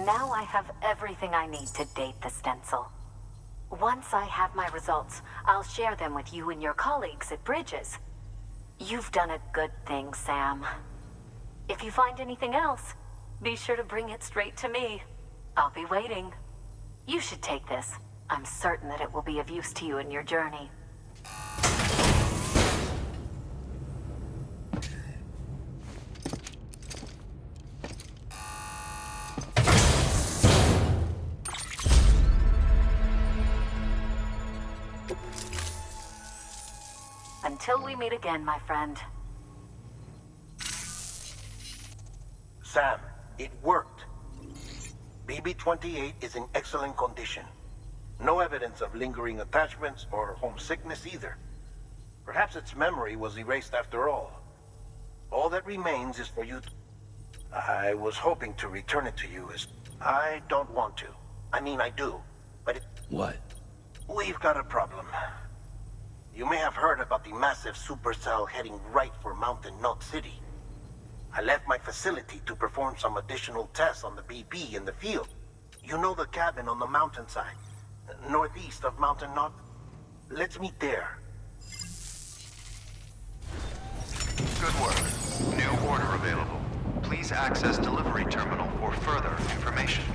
Now I have everything I need to date the stencil. Once I have my results, I'll share them with you and your colleagues at Bridges. You've done a good thing, Sam. If you find anything else, be sure to bring it straight to me. I'll be waiting. You should take this. I'm certain that it will be of use to you in your journey. Until we meet again, my friend. Sam, it worked. BB-28 is in excellent condition. No evidence of lingering attachments or homesickness either. Perhaps its memory was erased after all. All that remains is for you to... I was hoping to return it to you as... I don't want to. I mean, I do. But it... What? We've got a problem. You may have heard about the massive supercell heading right for Mountain Knot City. I left my facility to perform some additional tests on the BB in the field. You know the cabin on the mountainside, northeast of Mountain Knot? Let's meet there. Good work. New order available. Please access delivery terminal for further information.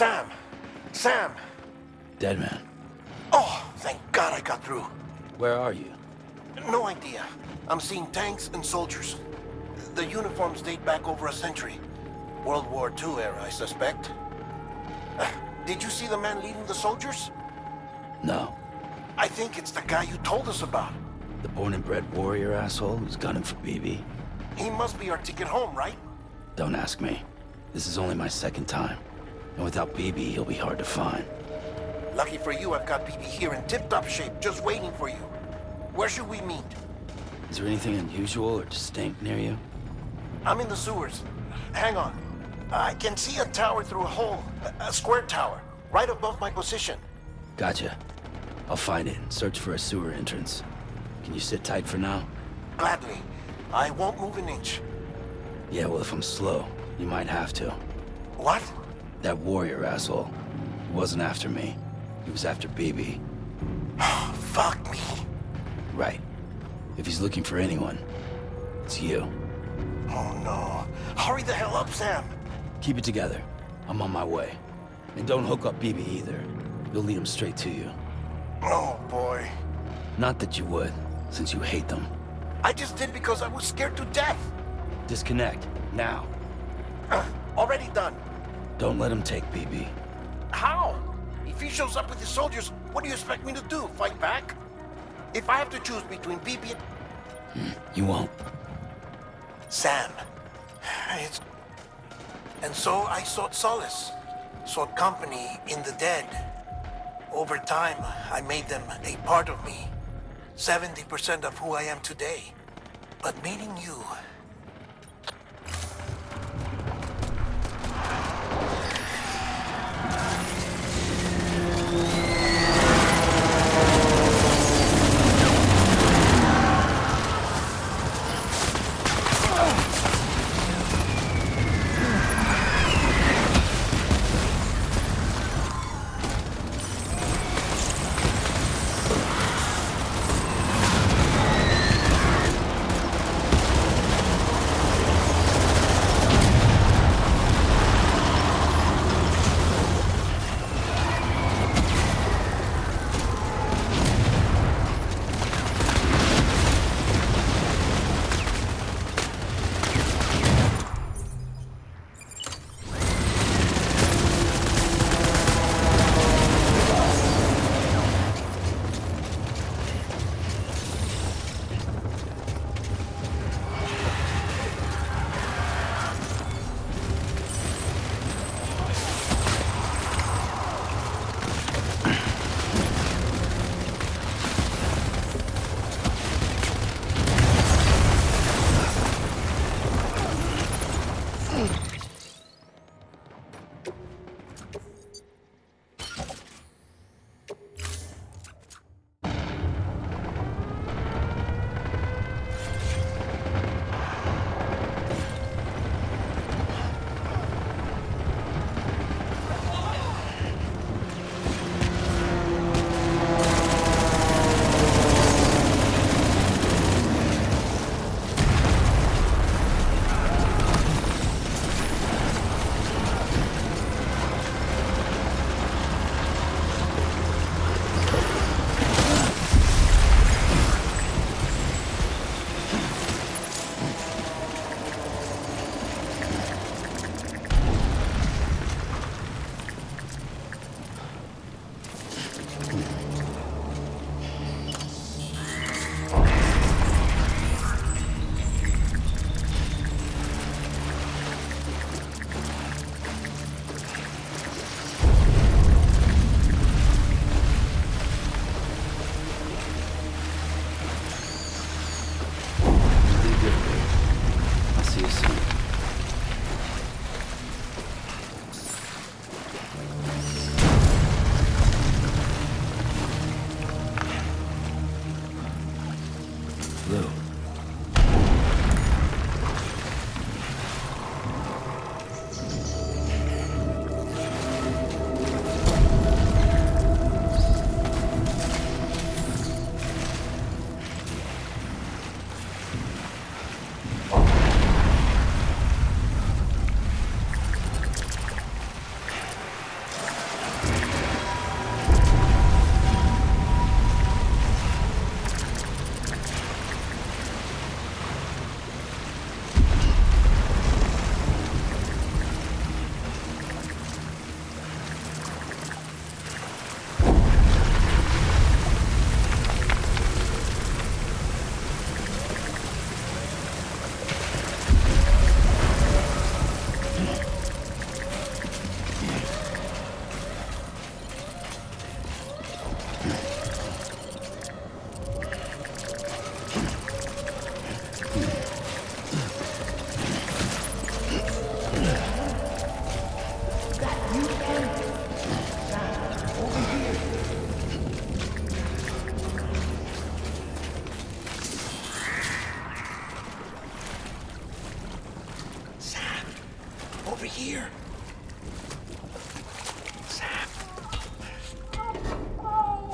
Sam! Sam! Dead man. Oh, thank God I got through. Where are you? No idea. I'm seeing tanks and soldiers. The uniforms date back over a century. World War II era, I suspect. Did you see the man leading the soldiers? No. I think it's the guy you told us about. The born and bred warrior asshole who's gunning for BB? He must be our ticket home, right? Don't ask me. This is only my second time. And without BB, he'll be hard to find. Lucky for you, I've got BB here in tip-top shape, just waiting for you. Where should we meet? Is there anything unusual or distinct near you? I'm in the sewers. Hang on. I can see a tower through a hole. A square tower, right above my position. Gotcha. I'll find it and search for a sewer entrance. Can you sit tight for now? Gladly. I won't move an inch. Yeah, well, if I'm slow, you might have to. What? That warrior asshole. He wasn't after me. He was after BB. Fuck me. Right. If he's looking for anyone, it's you. Oh no. Hurry the hell up, Sam. Keep it together. I'm on my way. And don't hook up BB either. You'll lead him straight to you. Oh boy. Not that you would, since you hate them. I just did because I was scared to death. Disconnect, now. Already done. Don't let him take BB. How? If he shows up with his soldiers, what do you expect me to do? Fight back? If I have to choose between BB and... You won't. Sam. And so I sought solace. Sought company in the dead. Over time, I made them a part of me. 70% of who I am today. But meeting you...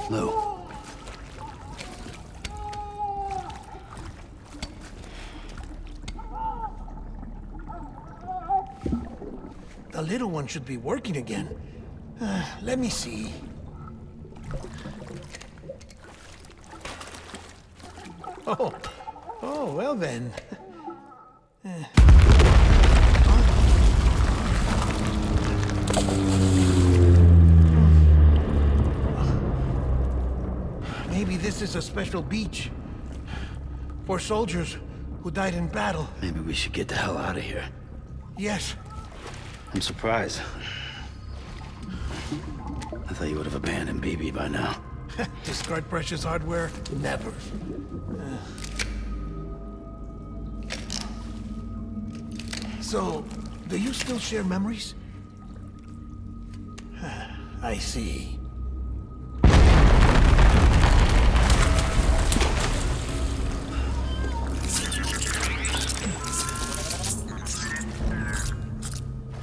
Lou. The little one should be working again. Let me see. Oh, well then. Maybe this is a special beach for soldiers who died in battle. Maybe we should get the hell out of here. Yes. I'm surprised. I thought you would have abandoned BB by now. Discard precious hardware? Never. So, do you still share memories? I see.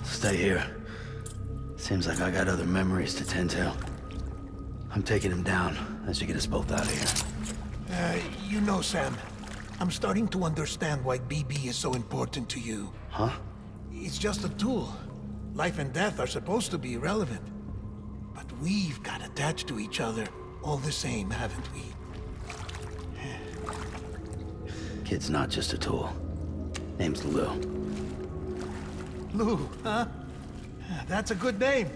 Stay here. Seems like I got other memories to tend to. I'm taking him down. That should get us both out of here. You know, Sam, I'm starting to understand why BB is so important to you. Huh? It's just a tool. Life and death are supposed to be irrelevant. But we've got attached to each other all the same, haven't we? Kid's not just a tool. Name's Lou. Lou, huh? That's a good name.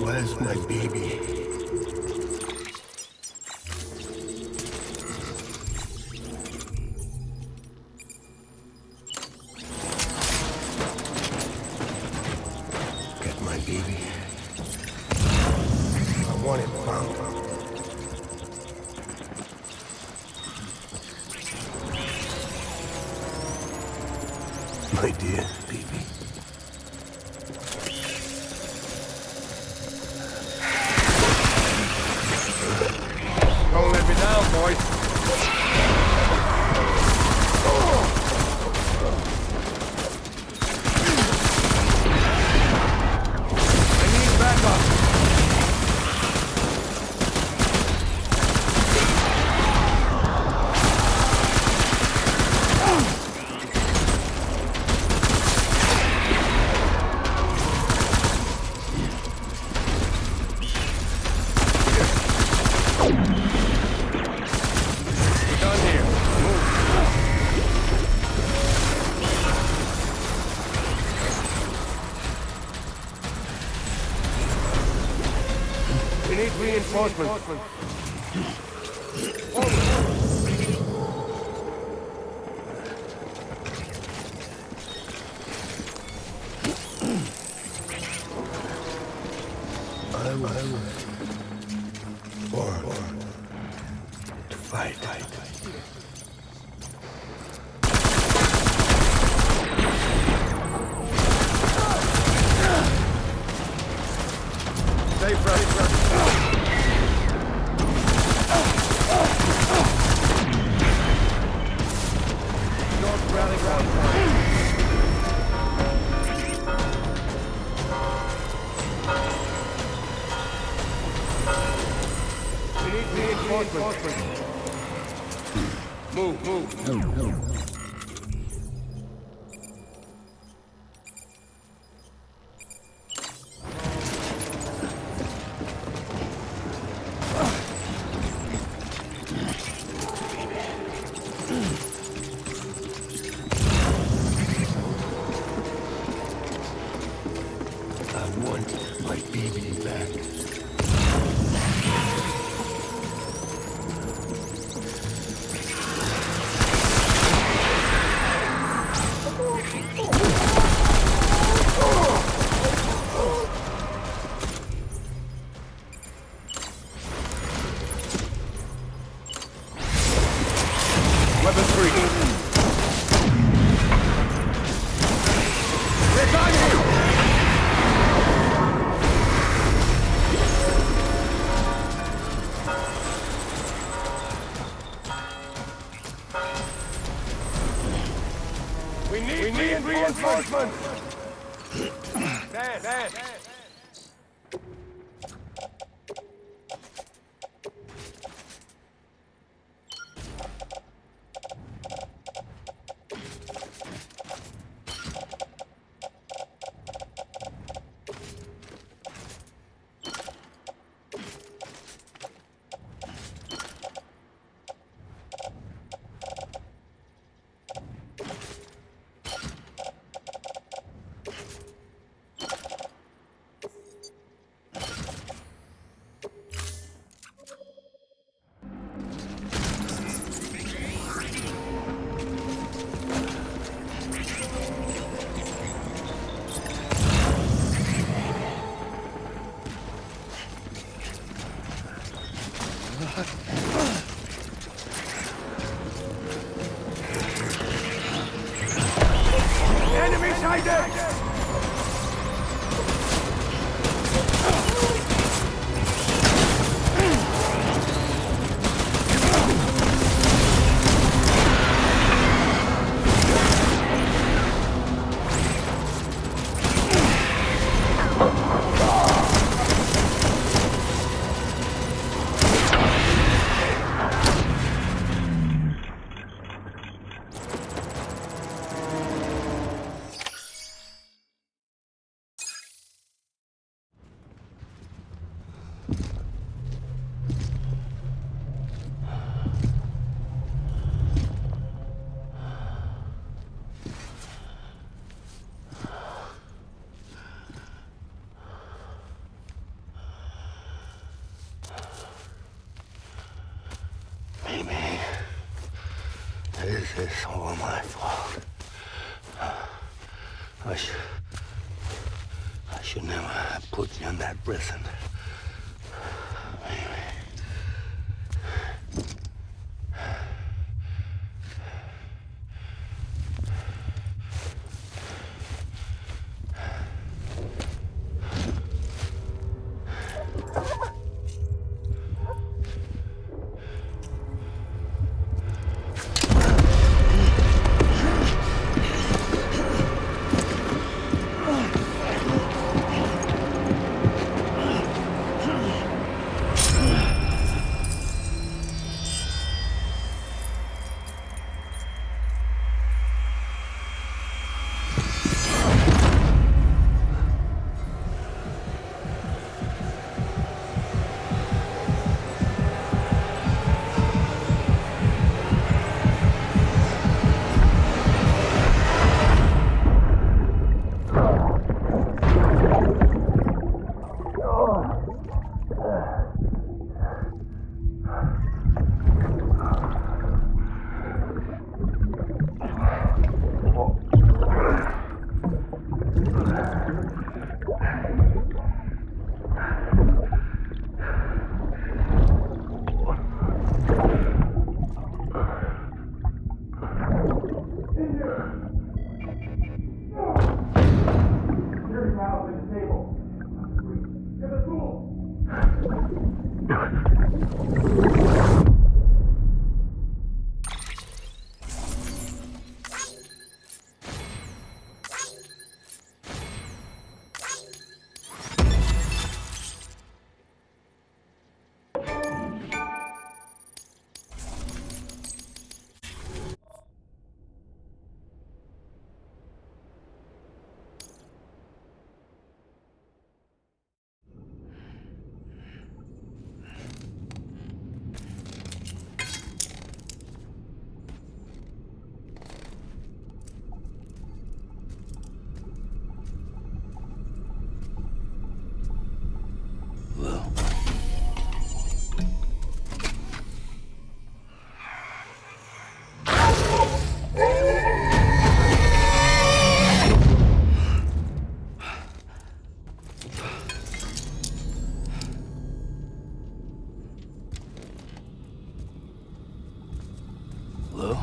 Where's my baby? Get my baby. I want it found. My dear baby. Don't let me down, boys. I was born to fight. Safe, brother. North rally ground. We need reinforcements. Move. I want my baby back. Weapon free. They're on you! We need reinforcements! Stand! Enemy sighted! Maybe this is all my fault. I should never have put you in that prison. Maybe. Lou?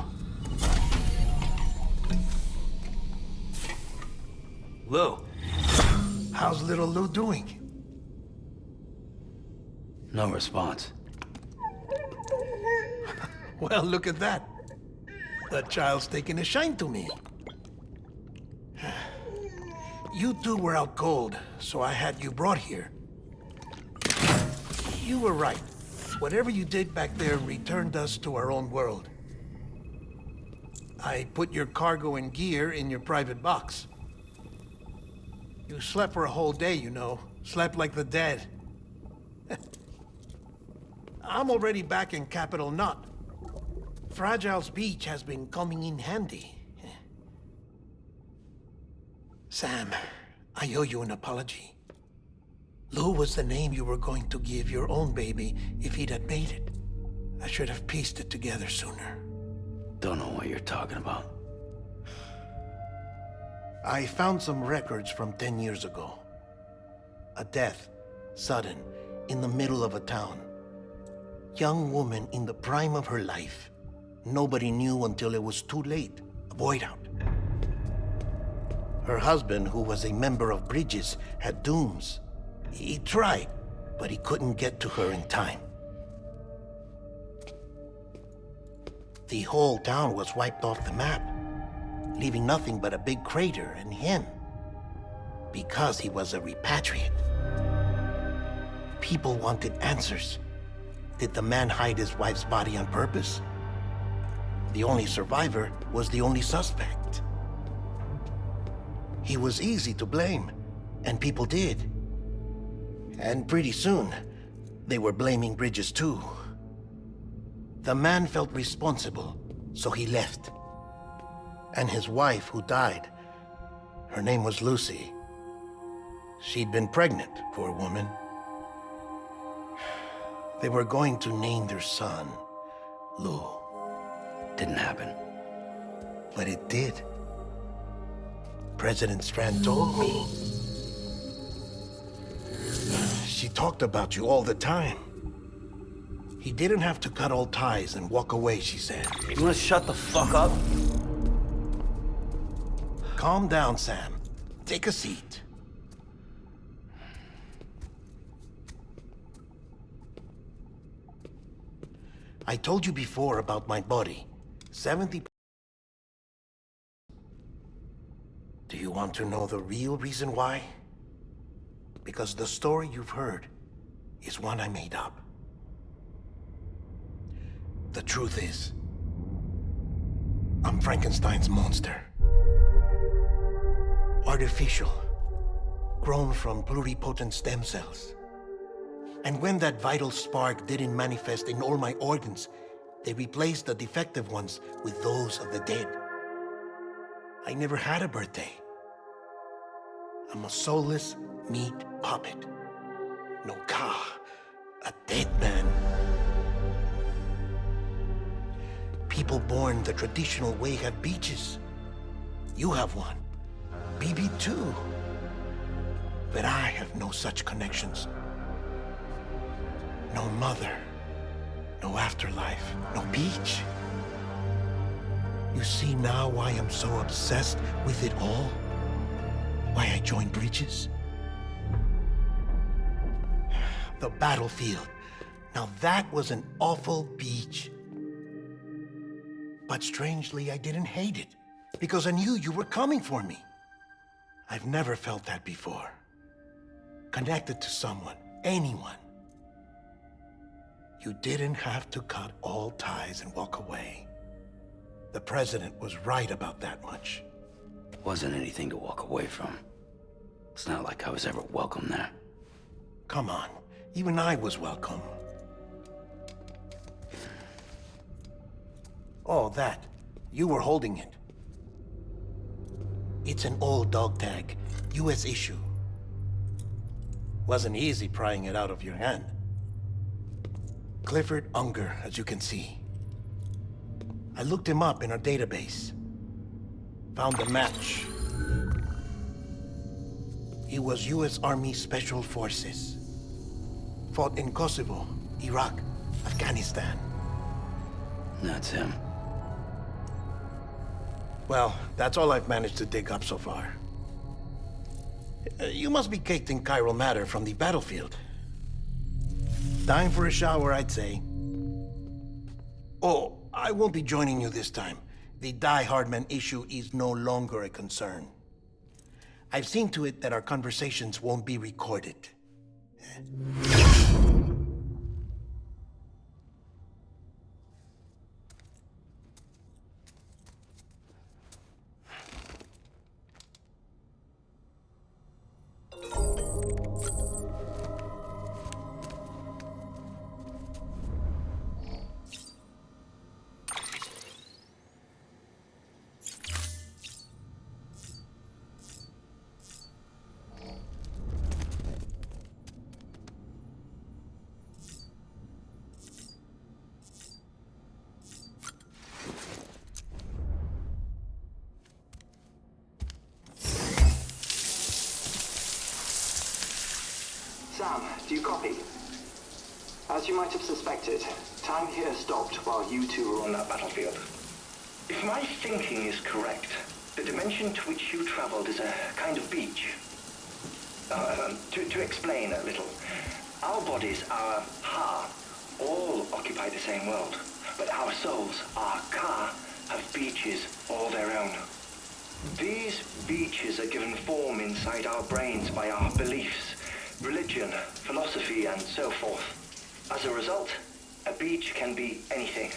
Lou? How's little Lou doing? No response. Well, look at that. The child's taking a shine to me. You two were out cold, so I had you brought here. You were right. Whatever you did back there returned us to our own world. I put your cargo and gear in your private box. You slept for a whole day, you know. Slept like the dead. I'm already back in Capital Knot. Fragile's beach has been coming in handy. Sam, I owe you an apology. Lou was the name you were going to give your own baby if he'd had made it. I should have pieced it together sooner. Don't know what you're talking about. I found some records from 10 years ago. A death, sudden, in the middle of a town. Young woman in the prime of her life. Nobody knew until it was too late. A void out. Her husband, who was a member of Bridges, had dooms. He tried, but he couldn't get to her in time. The whole town was wiped off the map, leaving nothing but a big crater and him. Because he was a repatriate. People wanted answers. Did the man hide his wife's body on purpose? The only survivor was the only suspect. He was easy to blame, and people did. And pretty soon, they were blaming Bridges too. The man felt responsible, so he left. And his wife, who died, her name was Lucy. She'd been pregnant, poor woman. They were going to name their son Lou. Didn't happen. But it did. President Strand told me. She talked about you all the time. He didn't have to cut all ties and walk away, she said. You wanna shut the fuck up? Calm down, Sam. Take a seat. I told you before about my body. 70... Do you want to know the real reason why? Because the story you've heard is one I made up. The truth is, I'm Frankenstein's monster. Artificial, grown from pluripotent stem cells. And when that vital spark didn't manifest in all my organs, they replaced the defective ones with those of the dead. I never had a birthday. I'm a soulless meat puppet. No ka, a dead man. People born the traditional way have beaches. You have one. BB too. But I have no such connections. No mother. No afterlife. No beach. You see now why I'm so obsessed with it all? Why I joined Bridges? The battlefield. Now that was an awful beach. But strangely, I didn't hate it, because I knew you were coming for me. I've never felt that before. Connected to someone, anyone. You didn't have to cut all ties and walk away. The president was right about that much. Wasn't anything to walk away from. It's not like I was ever welcome there. Come on, even I was welcome. Oh, that. You were holding it. It's an old dog tag, US issue. Wasn't easy prying it out of your hand. Clifford Unger, as you can see. I looked him up in our database. Found a match. He was US Army Special Forces. Fought in Kosovo, Iraq, Afghanistan. That's him. Well, that's all I've managed to dig up so far. You must be caked in chiral matter from the battlefield. Time for a shower, I'd say. Oh, I won't be joining you this time. The Die Hardman issue is no longer a concern. I've seen to it that our conversations won't be recorded. Sam, do you copy? As you might have suspected, time here stopped while you two were on that battlefield. If my thinking is correct, the dimension to which you traveled is a kind of beach. To explain a little, our bodies, our ha, all occupy the same world, but our souls, our ka, have beaches all their own. These beaches are given form inside our brains by our beliefs, religion, philosophy, and so forth. As a result, a beach can be anything,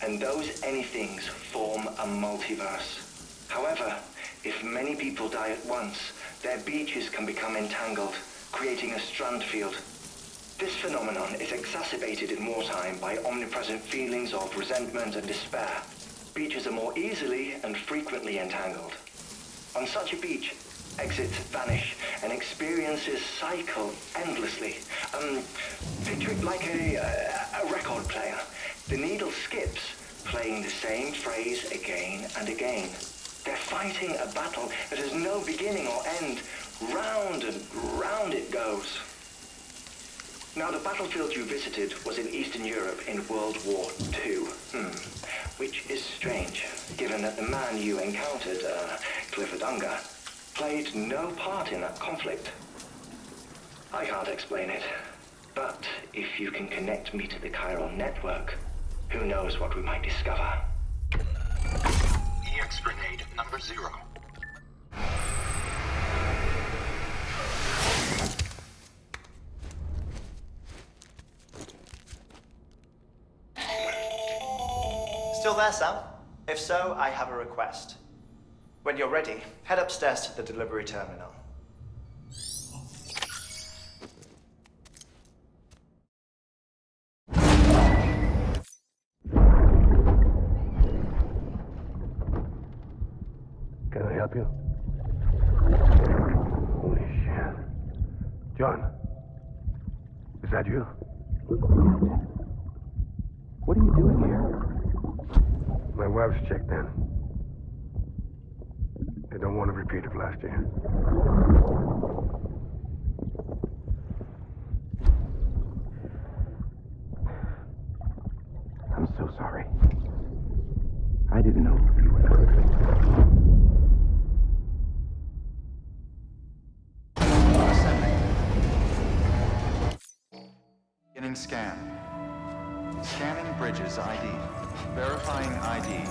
and those anythings form a multiverse. However, if many people die at once, their beaches can become entangled, creating a strand field. This phenomenon is exacerbated in wartime by omnipresent feelings of resentment and despair. Beaches are more easily and frequently entangled. On such a beach, exits vanish and experiences cycle endlessly. Picture it like a record player. The needle skips, playing the same phrase again and again. They're fighting a battle that has no beginning or end. Round and round it goes. Now, the battlefield you visited was in Eastern Europe in World War II. Which is strange, given that the man you encountered, Clifford Unger, played no part in that conflict. I can't explain it, but if you can connect me to the chiral network, who knows what we might discover. EX grenade number 0. Still there, Sam? If so, I have a request. When you're ready, head upstairs to the delivery terminal. Can I help you? Holy shit. John, is that you? What are you doing here? My wife's checked in. They don't want a repeat of last year. I'm so sorry. I didn't know you were Beginning scan. Scanning Bridges ID. Verifying ID.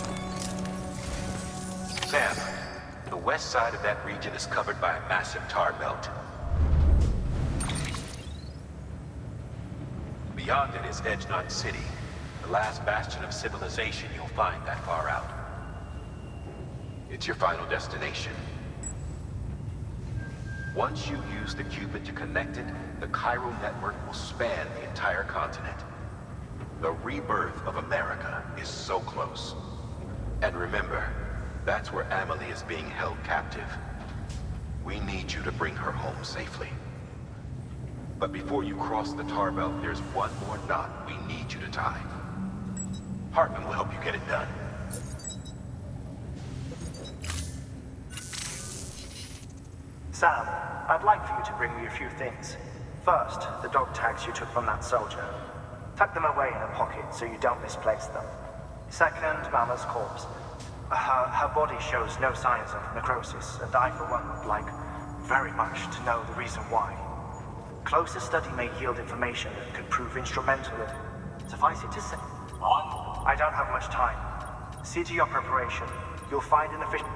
Sam, the west side of that region is covered by a massive tar belt. Beyond it is Edgenut City, the last bastion of civilization you'll find that far out. It's your final destination. Once you use the Cupid to connect it, the chiral network will span the entire continent. The rebirth of America is so close. And remember, that's where Amelie is being held captive. We need you to bring her home safely. But before you cross the tar belt, there's one more knot we need you to tie. Hartman will help you get it done. Sam, I'd like for you to bring me a few things. First, the dog tags you took from that soldier. Tuck them away in a pocket so you don't misplace them. Second, Mama's corpse. Her body shows no signs of necrosis, and I, for one, would like very much to know the reason why. Closer study may yield information that could prove instrumental in... Suffice it to say... I don't have much time. See to your preparation. You'll find an efficient...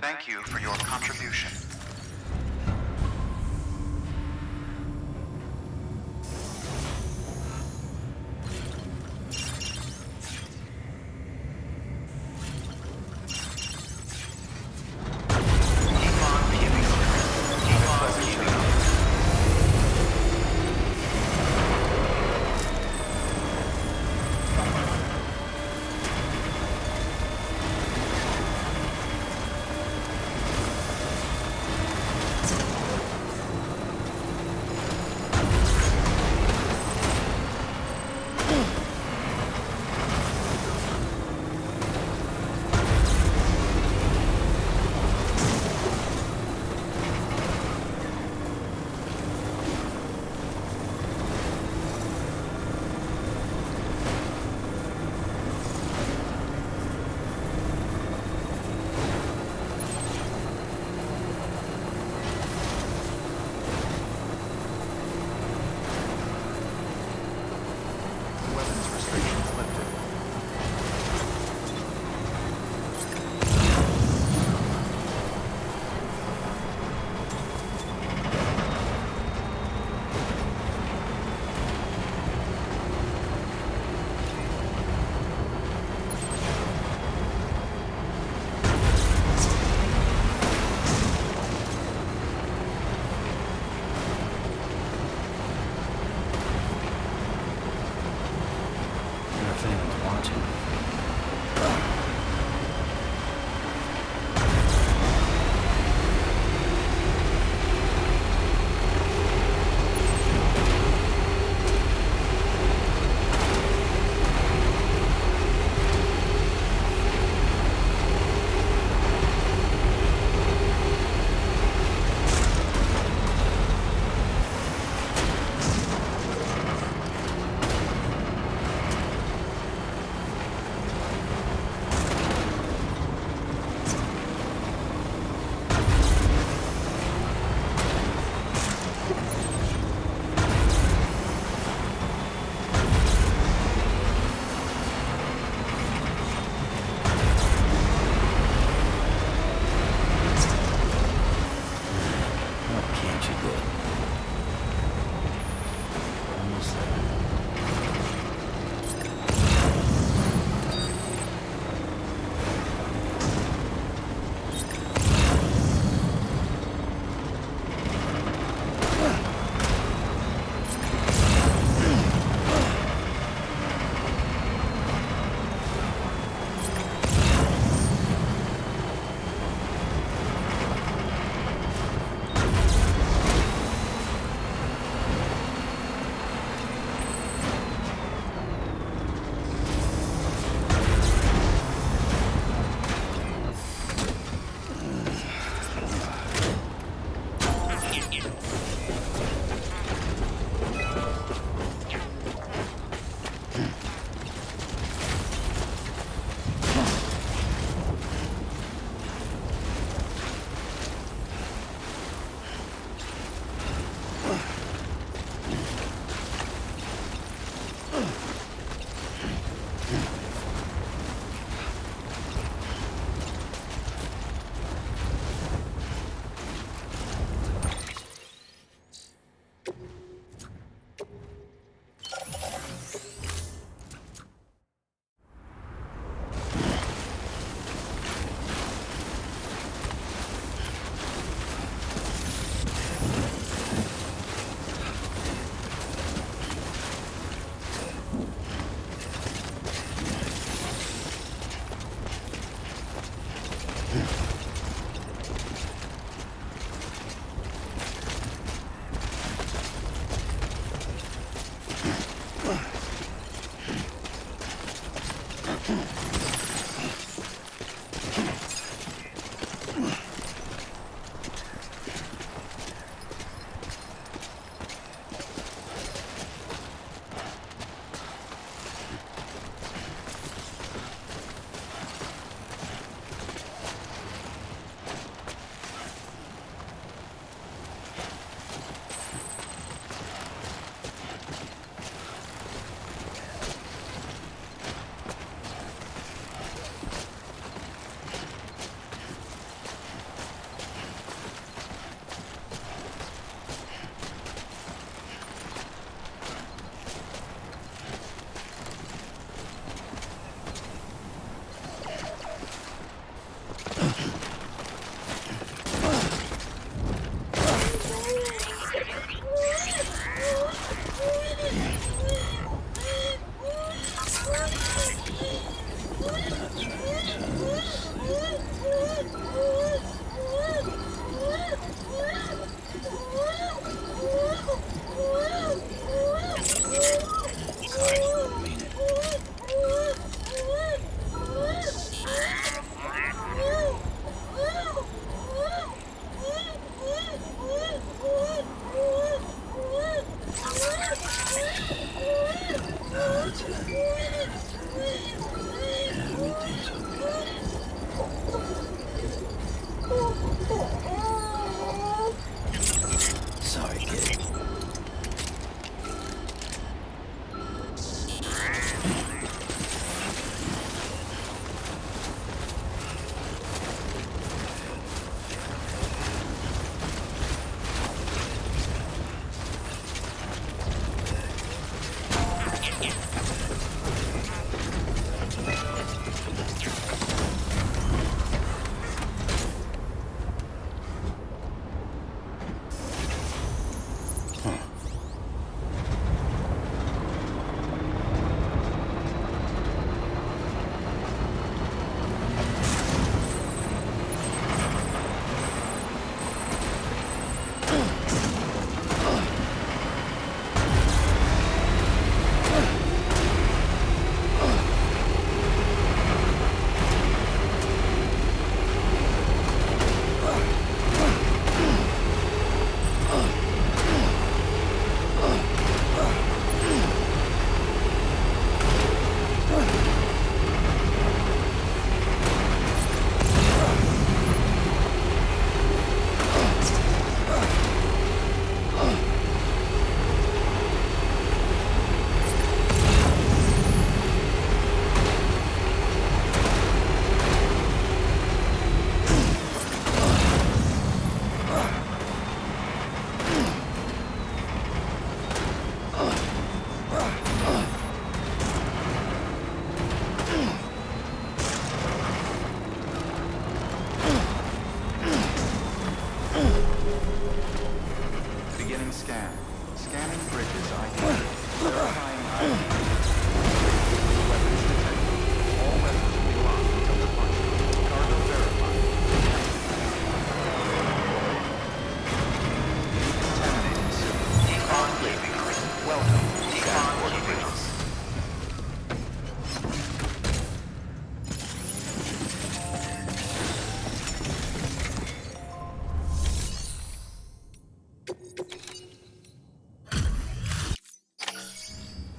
Thank you for your contribution.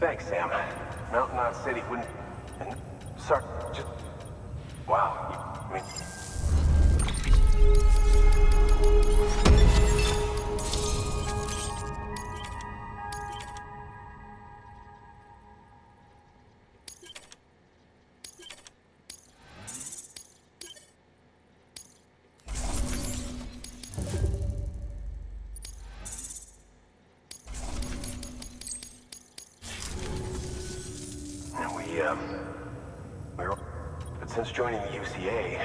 Thanks, Sam. Mountain Knot City wouldn't... And... Sorry, just... Wow, I mean... But since joining the UCA,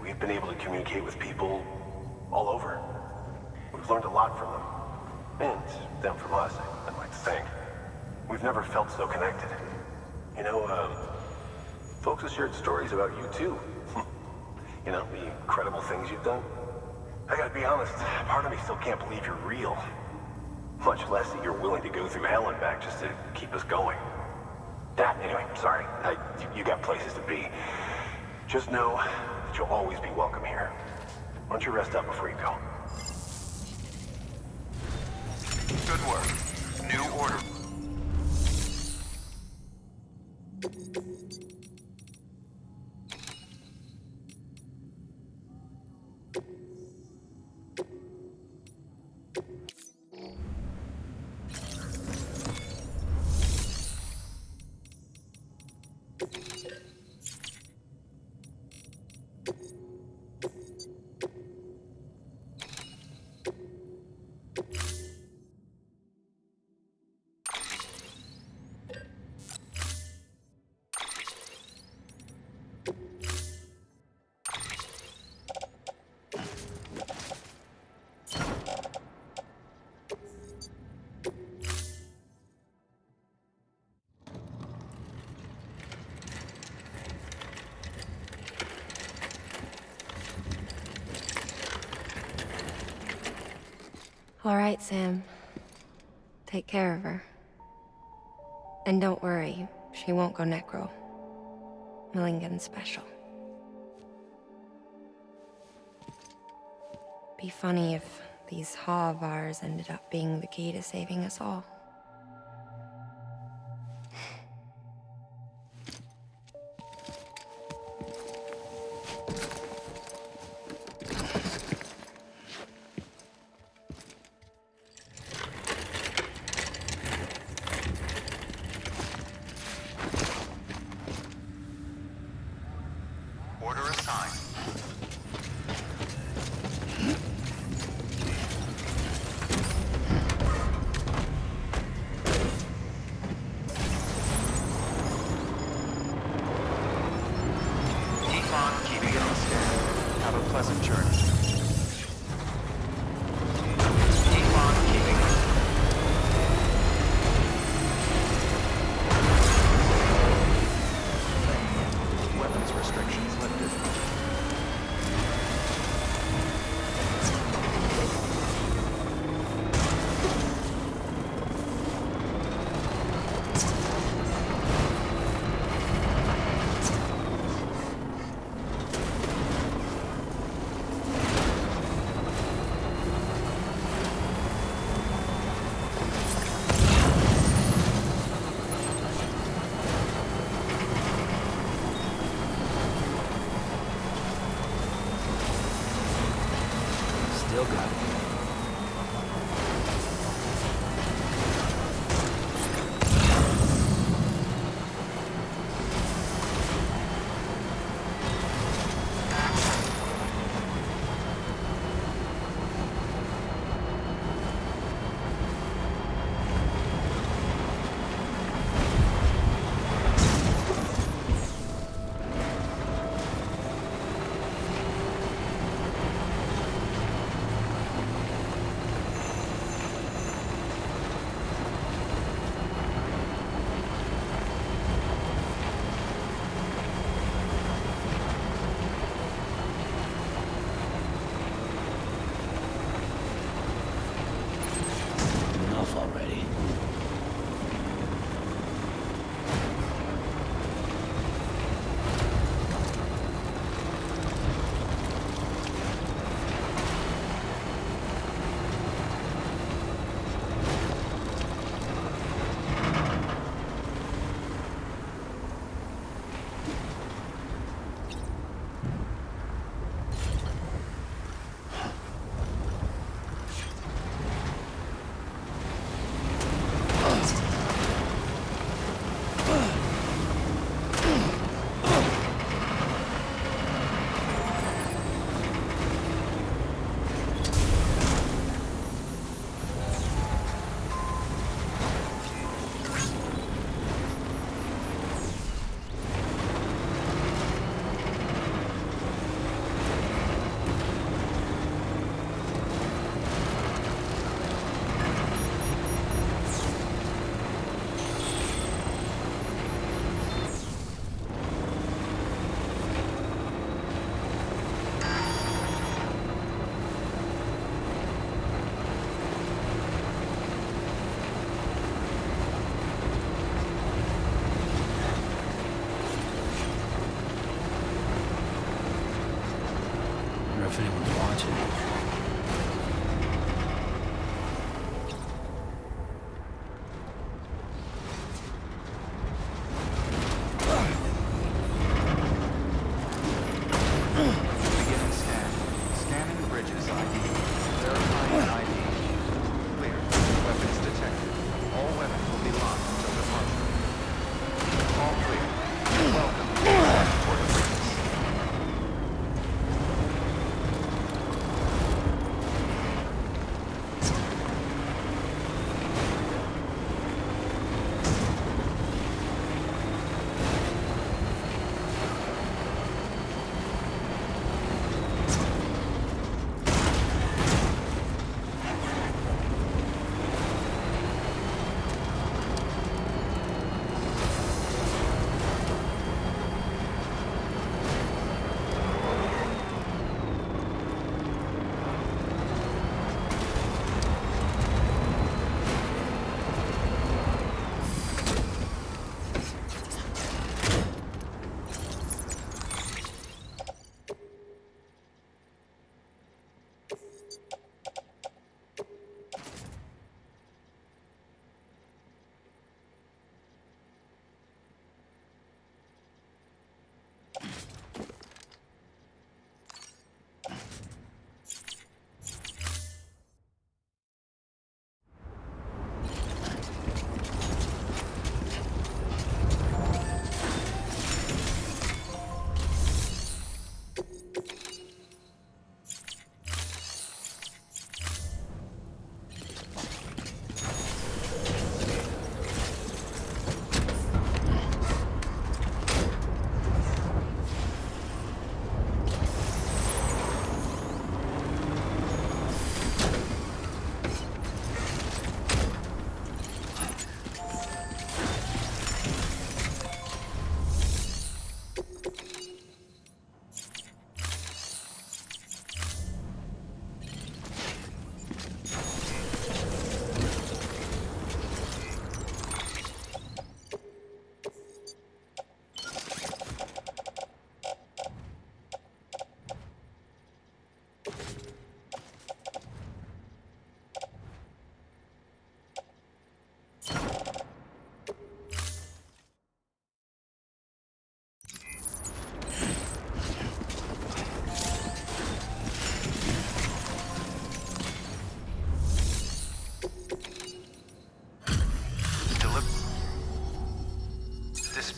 we've been able to communicate with people all over. We've learned a lot from them. And them from us, I'd like to think. We've never felt so connected. You know, folks have shared stories about you too. You know, the incredible things you've done. I gotta be honest, part of me still can't believe you're real. Much less that you're willing to go through hell and back just to keep us going. Anyway, sorry. You got places to be. Just know that you'll always be welcome here. Why don't you rest up before you go? Good work. New order. All right, Sam. Take care of her. And don't worry, she won't go necro. Millingan's special. Be funny if these Ha of ours ended up being the key to saving us all. Order assigned.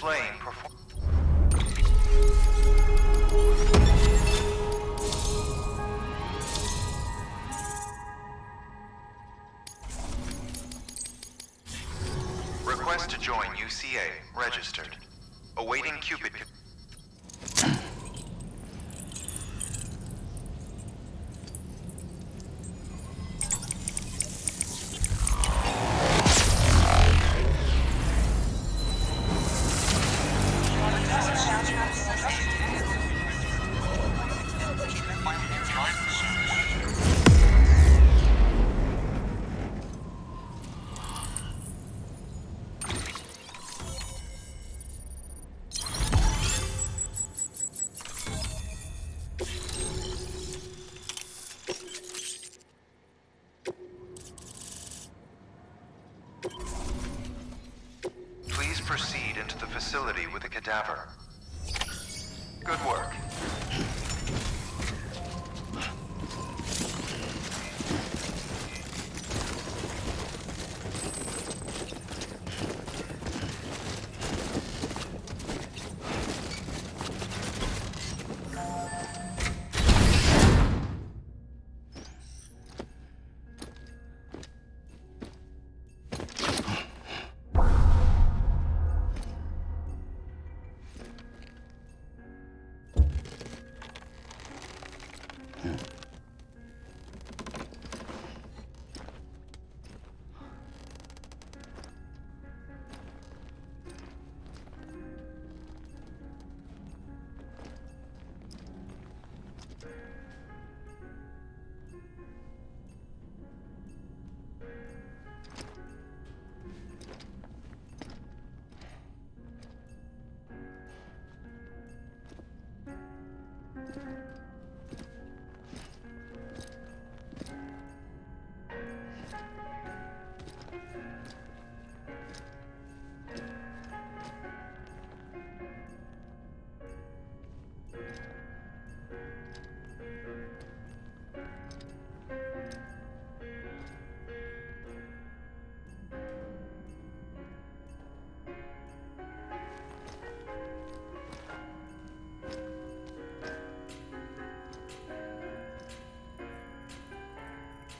displaying performance. Request to join UCA. Registered. Awaiting Cupid. Please proceed into the facility with a cadaver. Good work.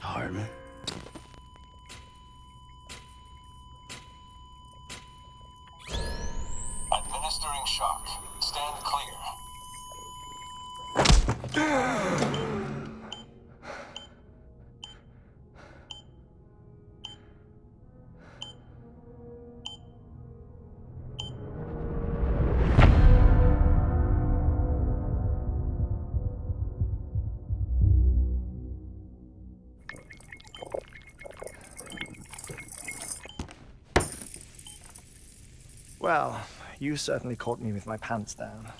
Hardman. Administering shock. Stand clear. Well, you certainly caught me with my pants down.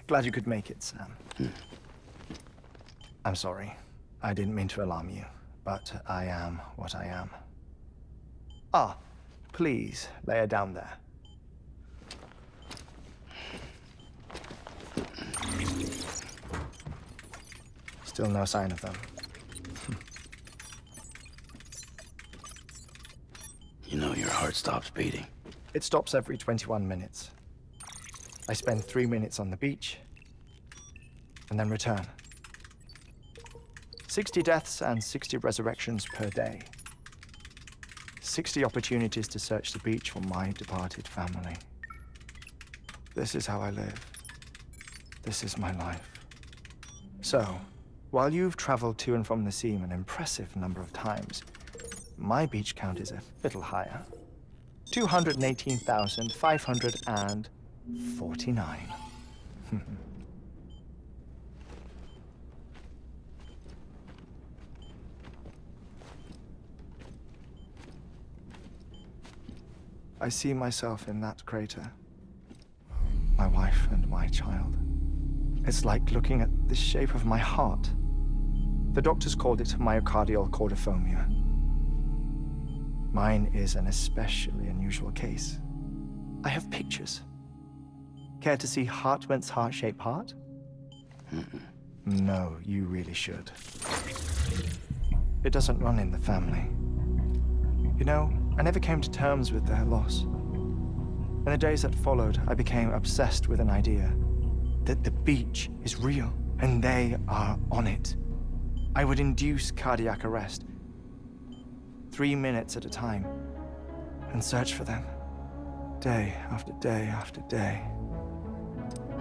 Glad you could make it, Sam. I'm sorry. I didn't mean to alarm you, but I am what I am. Ah, please, lay her down there. Still no sign of them. You know your heart stops beating. It stops every 21 minutes. I spend 3 minutes on the beach, and then return. 60 deaths and 60 resurrections per day. 60 opportunities to search the beach for my departed family. This is how I live. This is my life. So, while you've traveled to and from the scene an impressive number of times, my beach count is a little higher. 218,549. I see myself in that crater. My wife and my child. It's like looking at the shape of my heart. The doctors called it myocardial cordiformia. Mine is an especially unusual case. I have pictures. Care to see Hartwent's heart-shaped heart? No, you really should. It doesn't run in the family. You know, I never came to terms with their loss. In the days that followed, I became obsessed with an idea that the beach is real and they are on it. I would induce cardiac arrest, 3 minutes at a time, and search for them, day after day after day.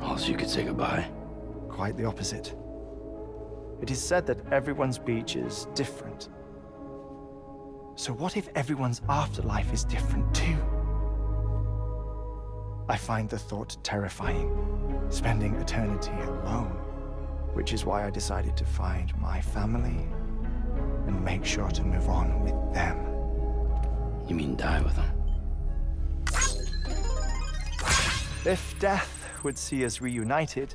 Oh, so you could say goodbye? Quite the opposite. It is said that everyone's beach is different. So what if everyone's afterlife is different too? I find the thought terrifying, spending eternity alone, which is why I decided to find my family and make sure to move on with them. You mean die with them? If death would see us reunited,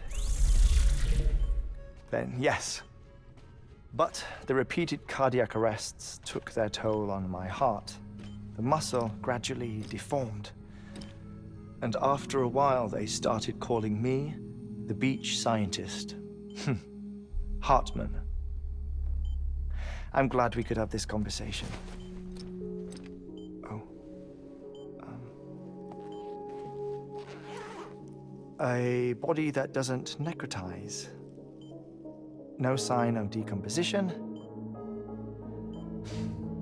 then yes. But the repeated cardiac arrests took their toll on my heart. The muscle gradually deformed. And after a while, they started calling me the beach scientist. Hartman. I'm glad we could have this conversation. A body that doesn't necrotize. No sign of decomposition.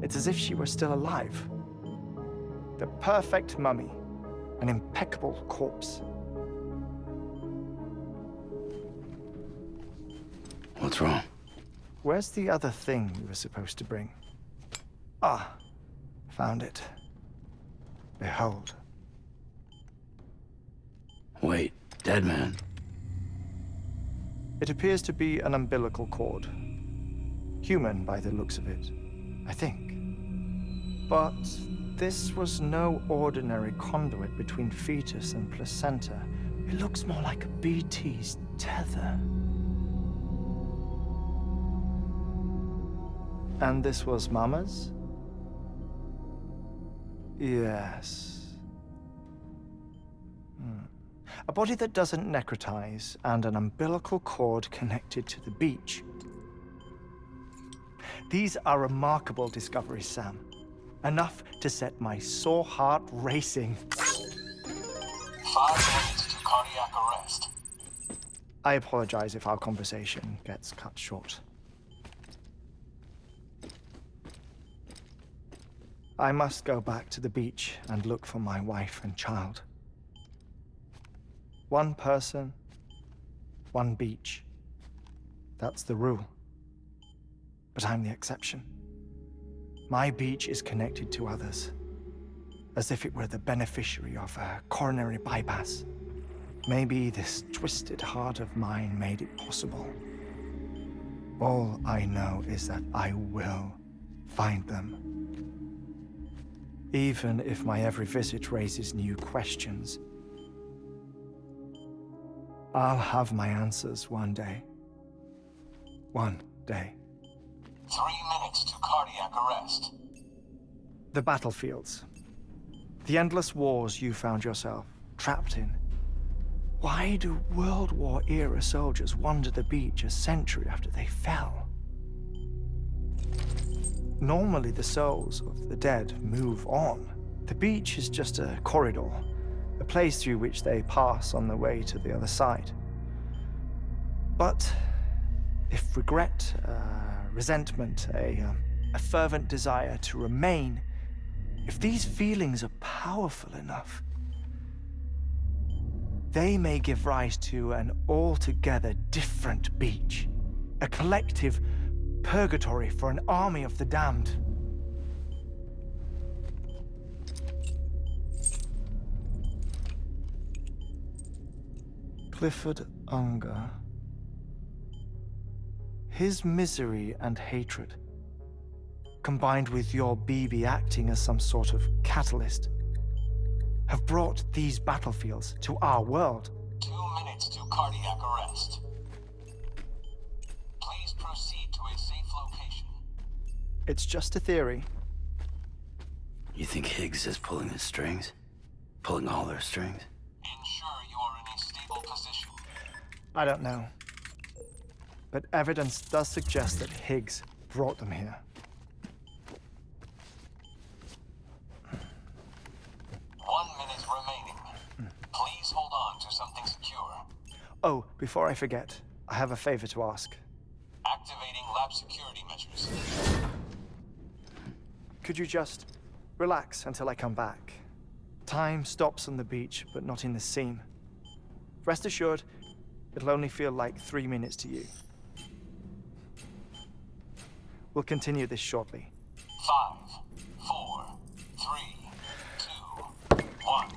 It's as if she were still alive. The perfect mummy. An impeccable corpse. What's wrong? Where's the other thing you were supposed to bring? Ah, found it. Behold. Wait, dead man? It appears to be an umbilical cord. Human by the looks of it, I think. But this was no ordinary conduit between fetus and placenta. It looks more like a BT's tether. And this was Mama's? Yes. A body that doesn't necrotize and an umbilical cord connected to the beach. These are remarkable discoveries, Sam. Enough to set my sore heart racing. 5 minutes to cardiac arrest. I apologize if our conversation gets cut short. I must go back to the beach and look for my wife and child. One person, one beach. That's the rule. But I'm the exception. My beach is connected to others, as if it were the beneficiary of a coronary bypass. Maybe this twisted heart of mine made it possible. All I know is that I will find them. Even if my every visit raises new questions, I'll have my answers one day. One day. 3 minutes to cardiac arrest. The battlefields. The endless wars you found yourself trapped in. Why do World War-era soldiers wander the beach a century after they fell? Normally, the souls of the dead move on. The beach is just a corridor, a place through which they pass on the way to the other side. But if regret, resentment, a fervent desire to remain, if these feelings are powerful enough, they may give rise to an altogether different beach, a collective purgatory for an army of the damned. Clifford Unger. His misery and hatred, combined with your BB acting as some sort of catalyst, have brought these battlefields to our world. 2 minutes to cardiac arrest. Please proceed to a safe location. It's just a theory. You think Higgs is pulling the strings? Pulling all their strings? Ensure you are in a stable position. I don't know. But evidence does suggest that Higgs brought them here. 1 minute remaining. Oh, before I forget, I have a favor to ask. Activating lab security measures. Could you just relax until I come back? Time stops on the beach, but not in the scene. Rest assured, it'll only feel like 3 minutes to you. We'll continue this shortly. 5, 4, 3, 2, 1.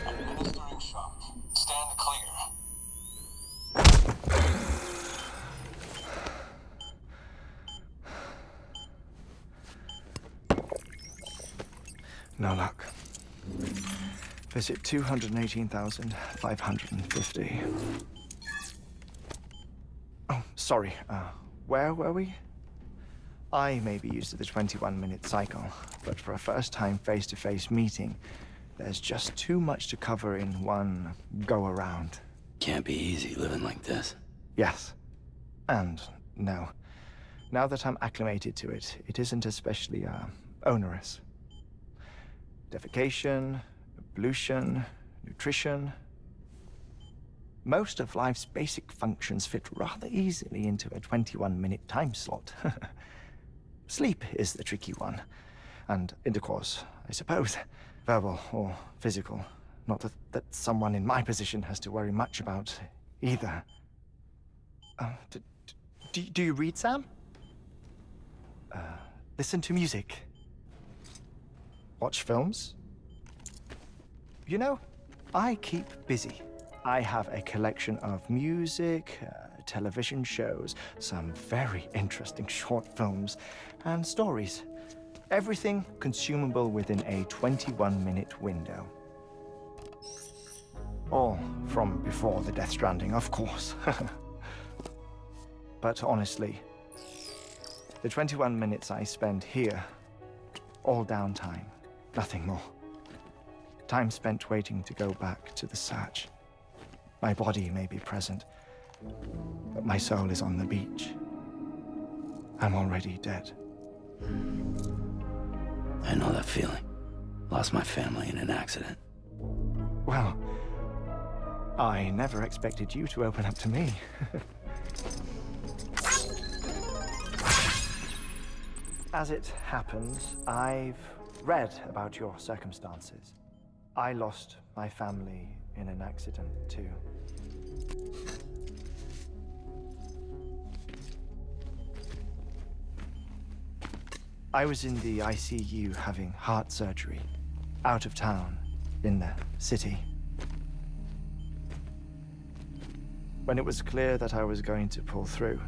Administering shock. Stand clear. No luck. Visit 218,550. Oh, sorry. Where were we? I may be used to the 21-minute cycle, but for a first-time face-to-face meeting, there's just too much to cover in one go-around. Can't be easy living like this. Yes. And no. Now that I'm acclimated to it, it isn't especially, onerous. Defecation, pollution, nutrition. Most of life's basic functions fit rather easily into a 21-minute time slot. Sleep is the tricky one. And intercourse, I suppose. Verbal or physical. Not that someone in my position has to worry much about either. Do you read, Sam? Listen to music. Watch films. You know, I keep busy. I have a collection of music, television shows, some very interesting short films, and stories. Everything consumable within a 21-minute window. All from before the Death Stranding, of course. But honestly, the 21 minutes I spend here, all downtime, nothing more. Time spent waiting to go back to the search. My body may be present, but my soul is on the beach. I'm already dead. I know that feeling. Lost my family in an accident. Well, I never expected you to open up to me. As it happens, I've read about your circumstances. I lost my family in an accident, too. I was in the ICU having heart surgery, out of town, in the city. When it was clear that I was going to pull through,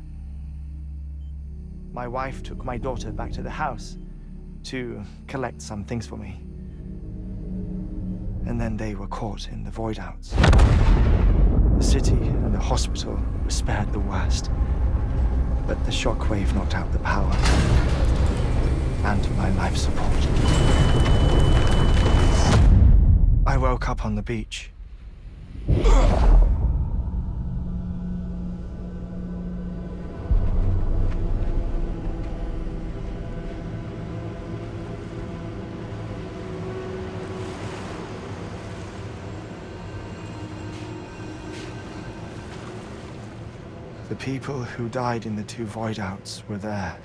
my wife took my daughter back to the house to collect some things for me. And then they were caught in the void-outs. The city and the hospital were spared the worst, but the shockwave knocked out the power and my life support. I woke up on the beach. The people who died in the 2 void-outs were there.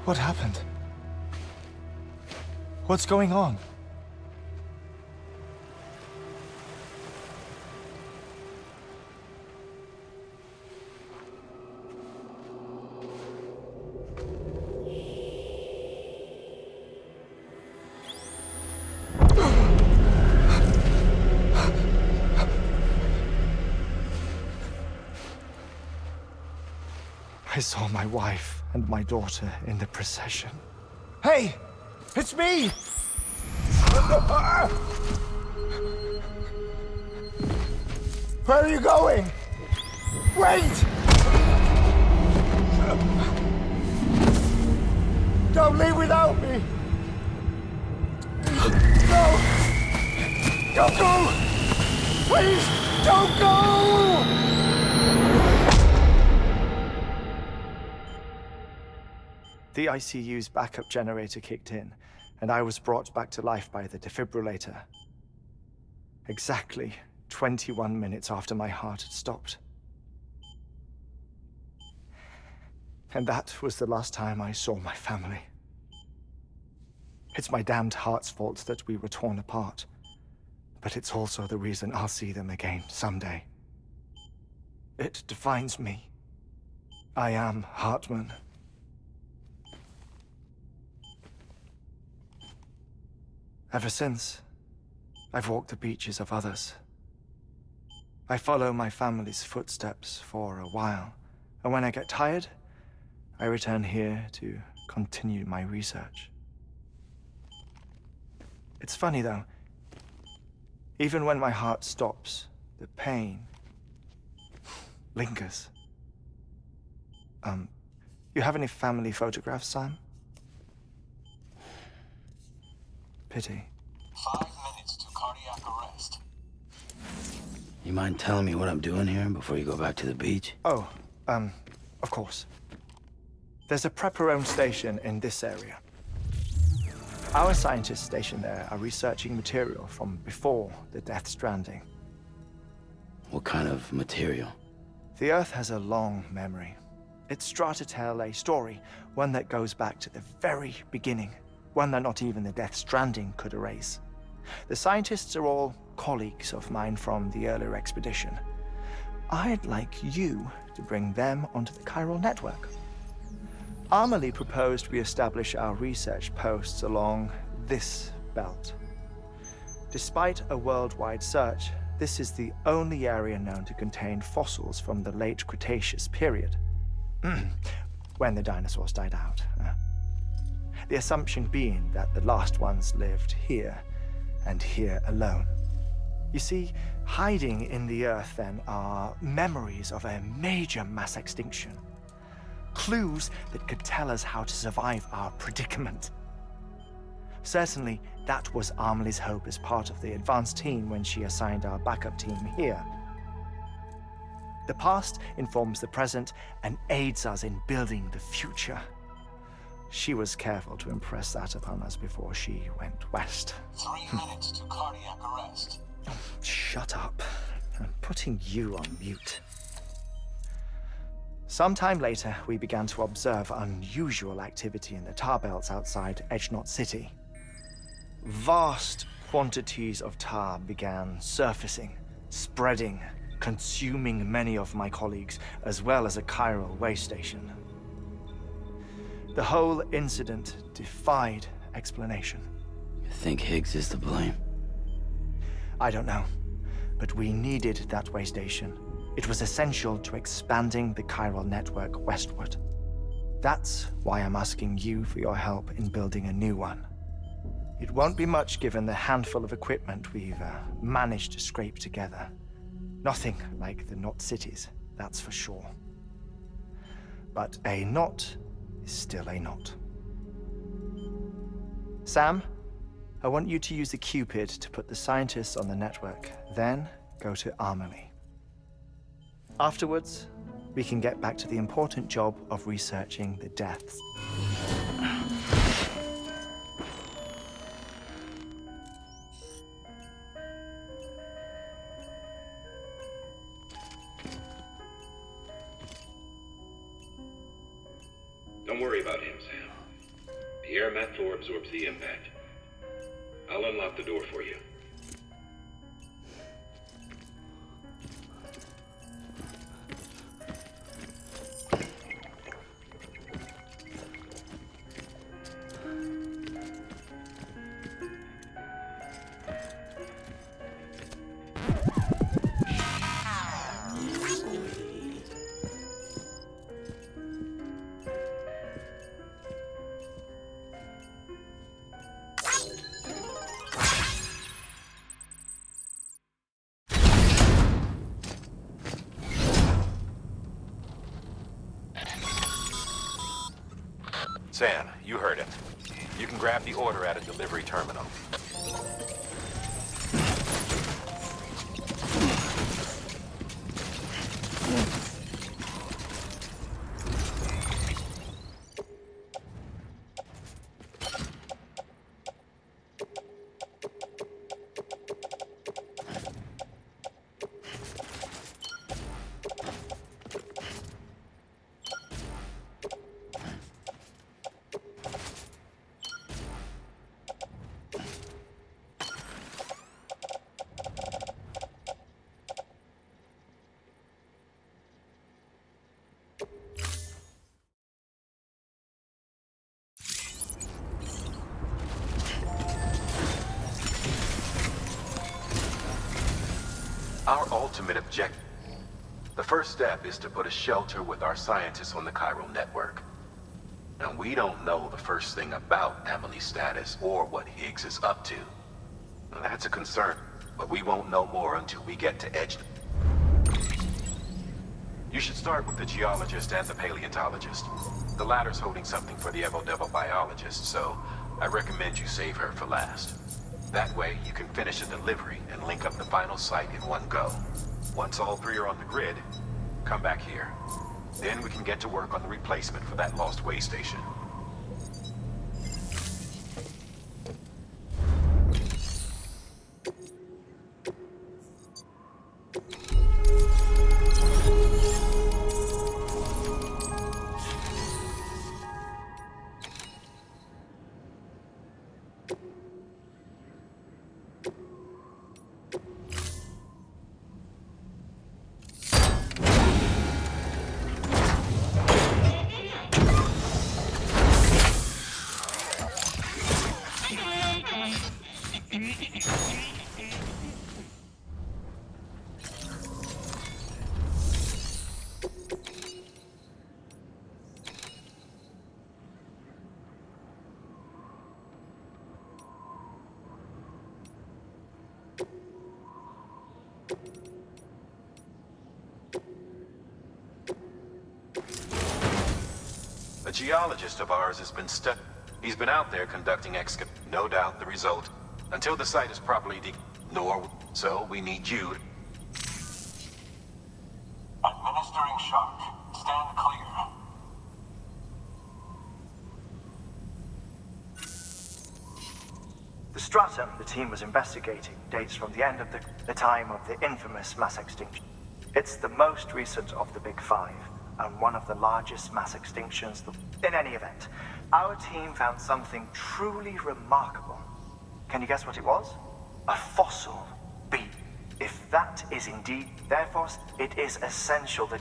What happened? What's going on? I saw my wife and my daughter in the procession. Hey! It's me! Where are you going? Wait! Don't leave without me! No! Don't go! Please, don't go! The ICU's backup generator kicked in, and I was brought back to life by the defibrillator. Exactly 21 minutes after my heart had stopped. And that was the last time I saw my family. It's my damned heart's fault that we were torn apart, but it's also the reason I'll see them again someday. It defines me. I am Hartman. Ever since, I've walked the beaches of others. I follow my family's footsteps for a while, and when I get tired, I return here to continue my research. It's funny though, even when my heart stops, the pain lingers. You have any family photographs, Sam? Pity. 5 minutes to cardiac arrest. You mind telling me what I'm doing here before you go back to the beach? Oh, of course. There's a Prepperone station in this area. Our scientists stationed there are researching material from before the Death Stranding. What kind of material? The Earth has a long memory. It's trying to tell a story, one that goes back to the very beginning. One that not even the Death Stranding could erase. The scientists are all colleagues of mine from the earlier expedition. I'd like you to bring them onto the chiral network. Amelie proposed we establish our research posts along this belt. Despite a worldwide search, this is the only area known to contain fossils from the late Cretaceous period, when the dinosaurs died out. The assumption being that the last ones lived here, and here alone. You see, hiding in the Earth, then, are memories of a major mass extinction. Clues that could tell us how to survive our predicament. Certainly, that was Amelie's hope as part of the advanced team when she assigned our backup team here. The past informs the present and aids us in building the future. She was careful to impress that upon us before she went west. 3 minutes to cardiac arrest. Shut up. I'm putting you on mute. Sometime later, we began to observe unusual activity in the tar belts outside Edgenot City. Vast quantities of tar began surfacing, spreading, consuming many of my colleagues, as well as a chiral way station. The whole incident defied explanation. You think Higgs is to blame? I don't know, but we needed that way station. It was essential to expanding the chiral network westward. That's why I'm asking you for your help in building a new one. It won't be much given the handful of equipment we've managed to scrape together. Nothing like the Knot cities, that's for sure. But a knot is still a knot. Sam, I want you to use the Cupid to put the scientists on the network, then go to Amelie. Afterwards, we can get back to the important job of researching the deaths. Don't worry about him, Sam. The air mat floor absorbs the impact. I'll unlock the door for you. Sam, you heard it. You can grab the order at a delivery terminal. Our ultimate objective. The first step is to put a shelter with our scientists on the chiral network. Now, we don't know the first thing about Amelie's status or what Higgs is up to. Now, that's a concern, but we won't know more until we get to Edge. You should start with the geologist and the paleontologist. The latter's holding something for the Evo biologist, so I recommend you save her for last. That way, you can finish a delivery and link up the final site in one go. Once all three are on the grid, come back here. Then we can get to work on the replacement for that lost way station. A geologist of ours has been He's been out there conducting No doubt the result. Until the site is properly so we need you. Administering shock. Stand clear. The stratum the team was investigating dates from the end of the time of the infamous mass extinction. It's the most recent of the Big Five, and one of the largest mass extinctions. In any event, our team found something truly remarkable. Can you guess what it was? A fossil beast. If that is indeed therefore, it is essential that...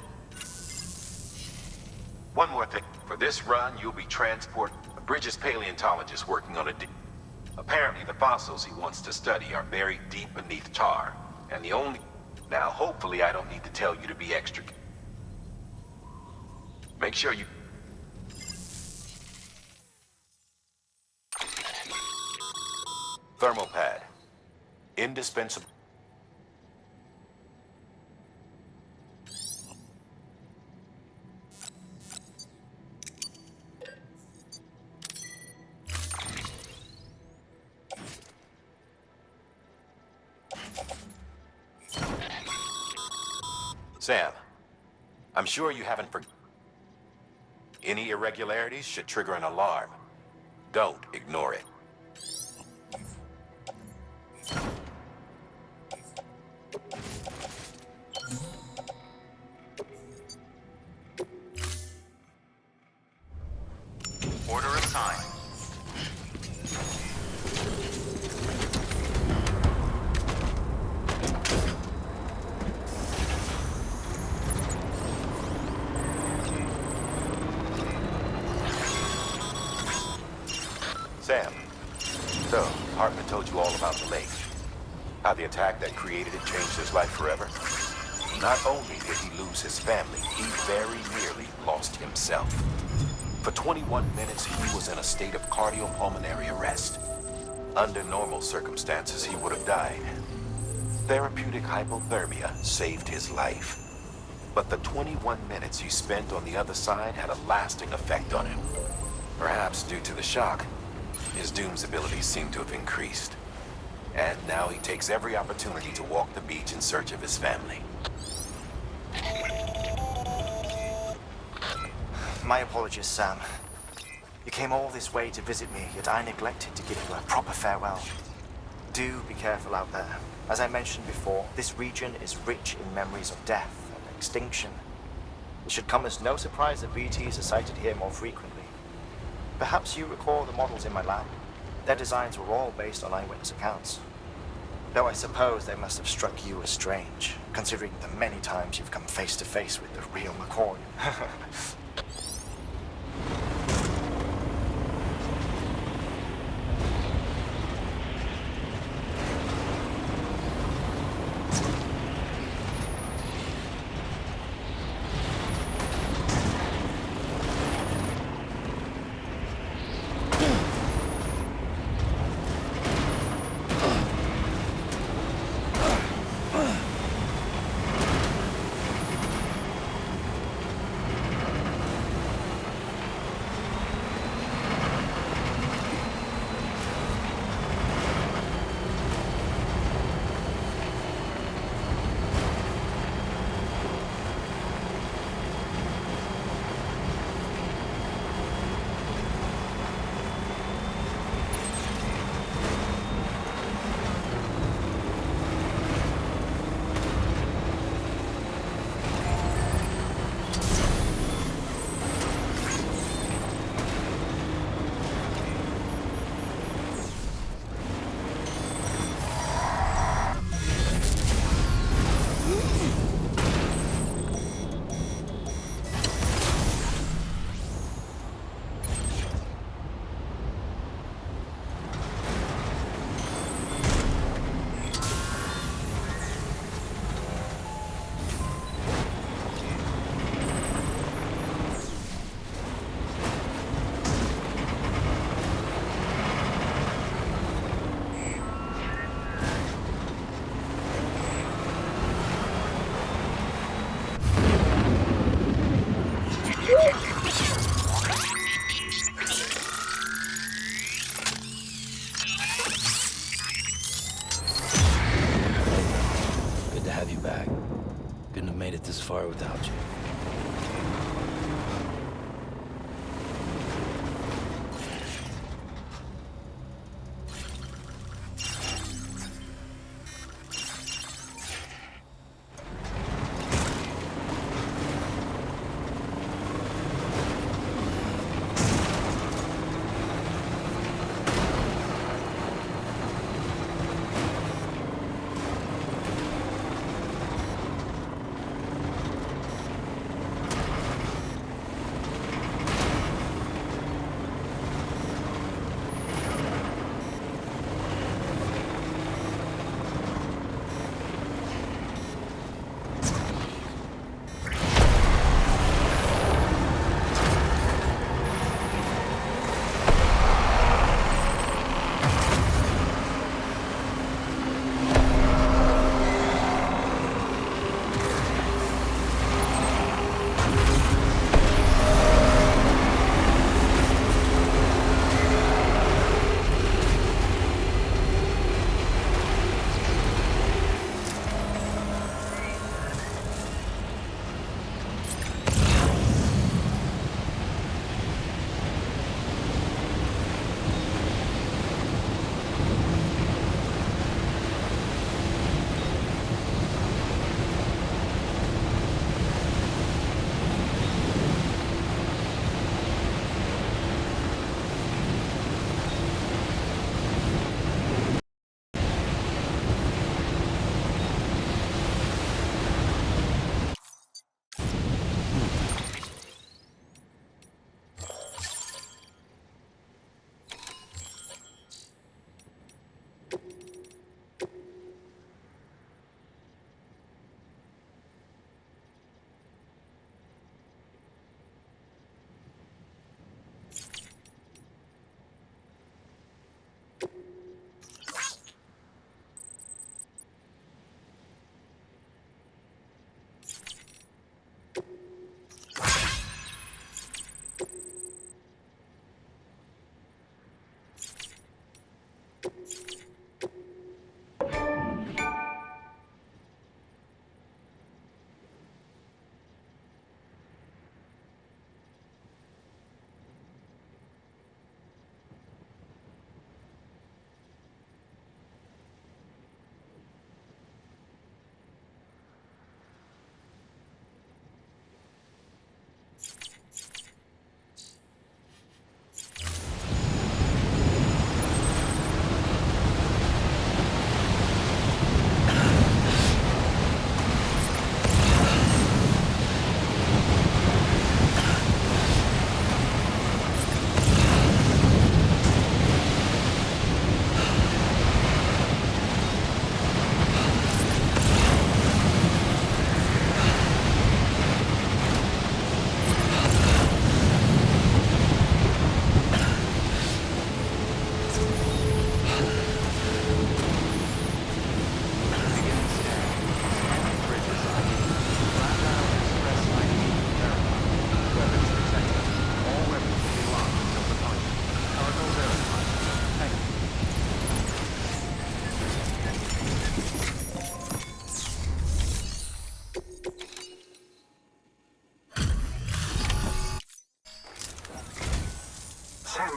One more thing. For this run, you'll be transported. Bridges paleontologist working on Apparently, the fossils he wants to study are buried deep beneath tar. And the only... Now, hopefully I don't need to tell you to be extra... Make sure you... Thermal pad. Indispensable. Sam, I'm sure you haven't forgotten. Any irregularities should trigger an alarm. Don't ignore it. Order assigned. Sam, so, Hartman told you all about the lake. How the attack that created it changed his life forever. Not only did he lose his family, he very nearly lost himself. For 21 minutes, he was in a state of cardiopulmonary arrest. Under normal circumstances, he would have died. Therapeutic hypothermia saved his life. But the 21 minutes he spent on the other side had a lasting effect on him. Perhaps due to the shock, his Doom's abilities seem to have increased. And now he takes every opportunity to walk the beach in search of his family. My apologies, Sam. You came all this way to visit me, yet I neglected to give you a proper farewell. Do be careful out there. As I mentioned before, this region is rich in memories of death and extinction. It should come as no surprise that BTs are sighted here more frequently. Perhaps you recall the models in my lab? Their designs were all based on eyewitness accounts. Though I suppose they must have struck you as strange, considering the many times you've come face to face with the real McCoy.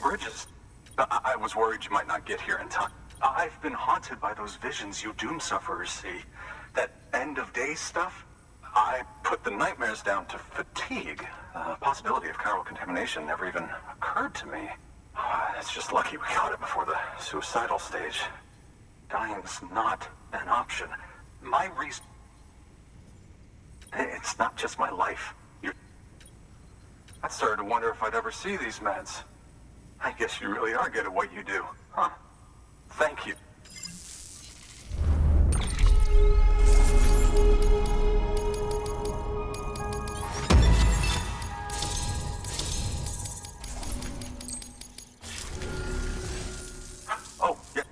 Bridges. I was worried you might not get here in time. I've been haunted by those visions you Doom sufferers see. That end-of-days stuff. I put the nightmares down to fatigue. The possibility of chiral contamination never even occurred to me. It's just lucky we caught it before the suicidal stage. Dying's not an option. My reason... It's not just my life. I started to wonder if I'd ever see these meds. I guess you really are good at what you do, huh? Thank you. Oh, yeah.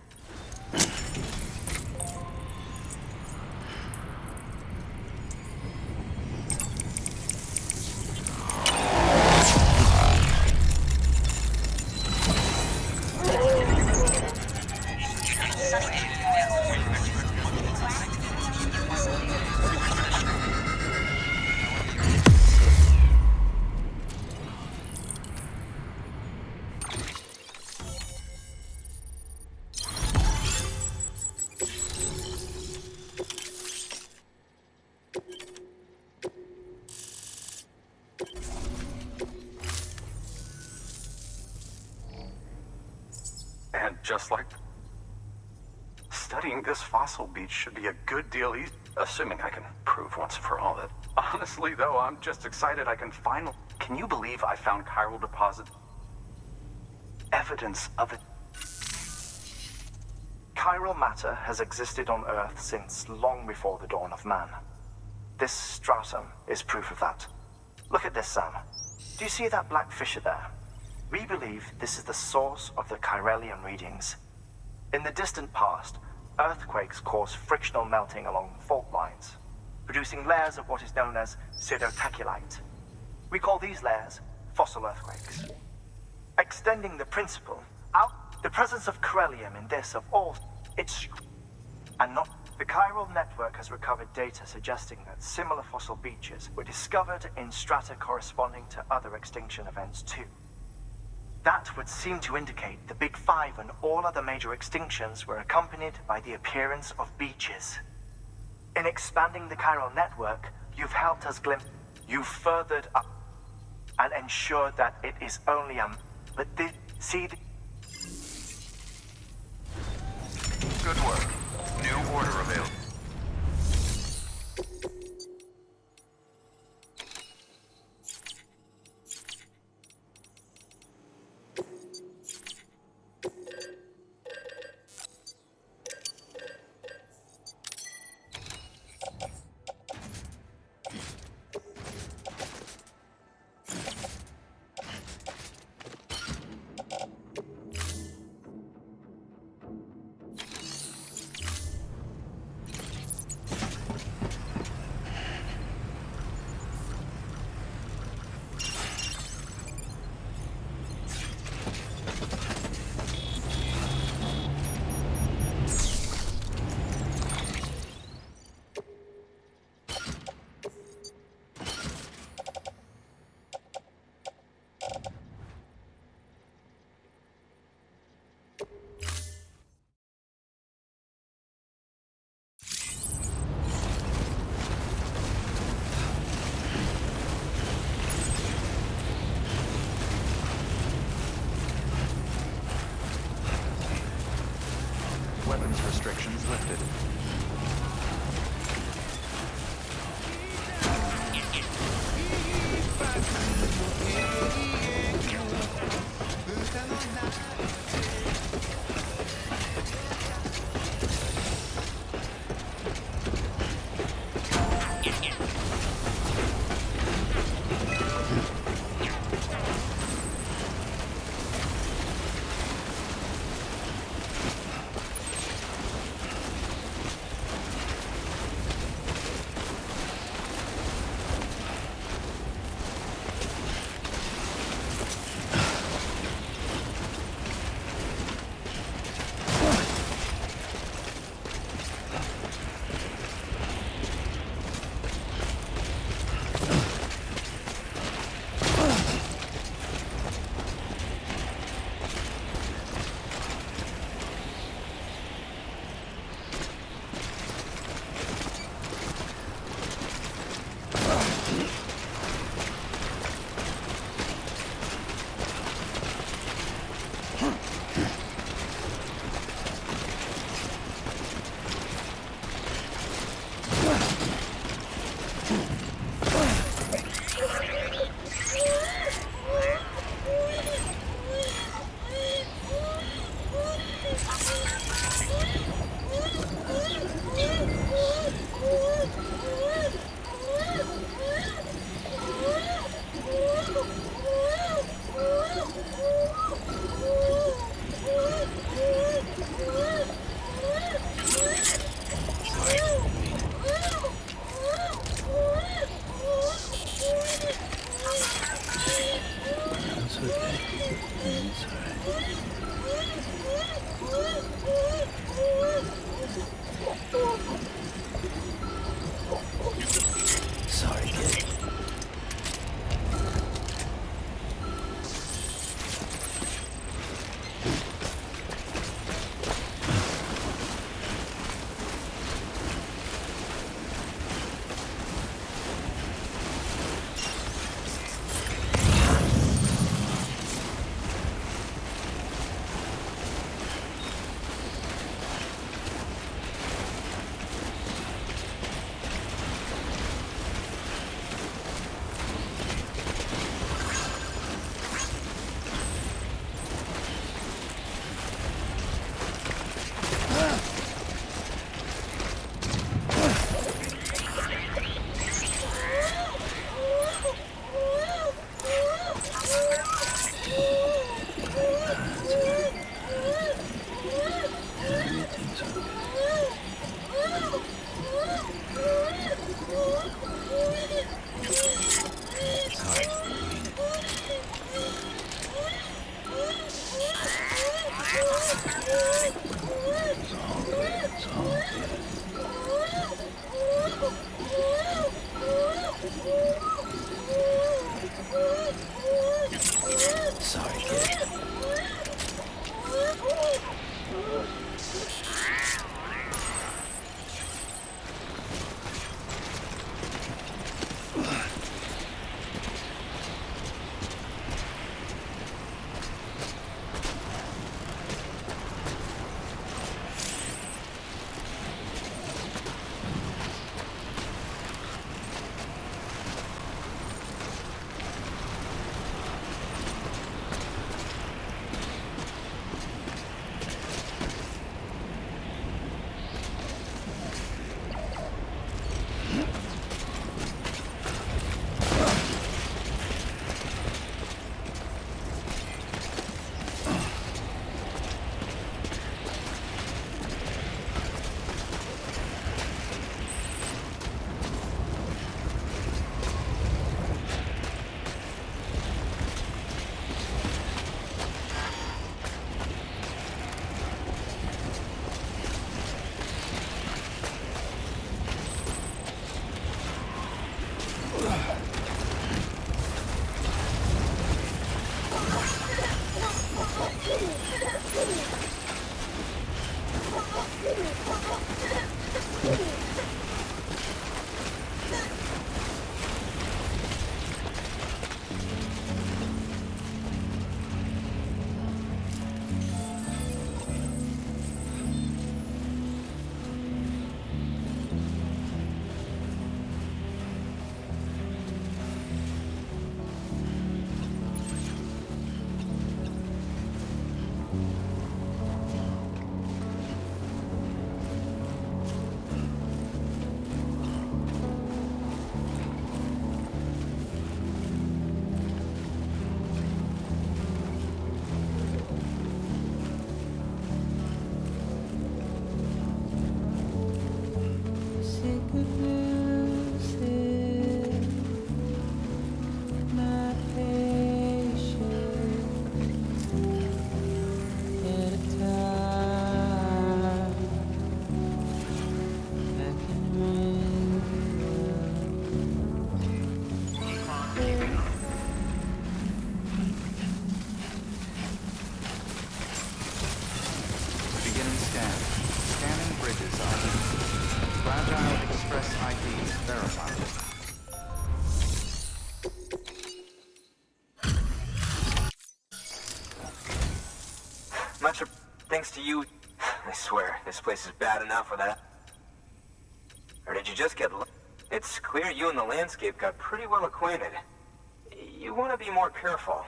And just like... Studying this fossil beach should be a good deal easy, assuming I can prove once and for all that. Honestly, though, I'm just excited I can finally... Can you believe I found chiral deposits? Evidence of it. Chiral matter has existed on Earth since long before the dawn of man. This stratum is proof of that. Look at this, Sam. Do you see that black fissure there? We believe this is the source of the Chiralian readings. In the distant past, earthquakes caused frictional melting along fault lines, producing layers of what is known as pseudotaculite. We call these layers fossil earthquakes. Extending the principle out, the presence of Chiralium in this of all, it's... and not... The chiral network has recovered data suggesting that similar fossil beaches were discovered in strata corresponding to other extinction events too. That would seem to indicate the Big Five and all other major extinctions were accompanied by the appearance of beaches. In expanding the chiral network, you've helped us glimpse... You've furthered up and ensured that it is only a... But see the... Good work. New order available. Weapons restrictions lifted. Sorry, kid. Sorry, kid. Thanks to you, I swear, this place is bad enough without... Or did you just get... It's clear you and the landscape got pretty well acquainted. You want to be more careful.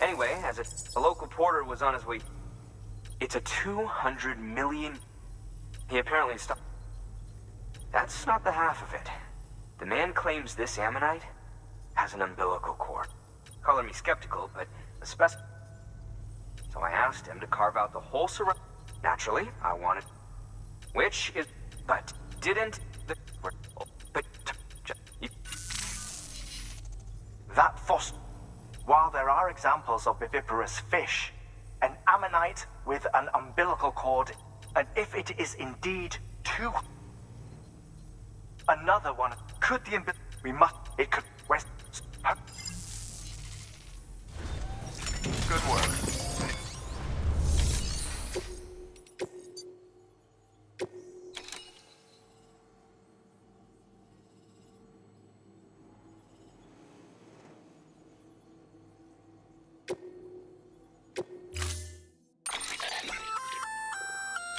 Anyway, as a local porter was on his way... It's a 200 million... He apparently stopped... That's not the half of it. The man claims this ammonite has an umbilical cord. Calling me skeptical, but a So I asked him to carve out the whole surround... Naturally, I wanted... Which is... But didn't... But... That fossil... While there are examples of viviparous fish, an ammonite with an umbilical cord, and if it is indeed too... Another one. Could the we must... It could... West... Good work.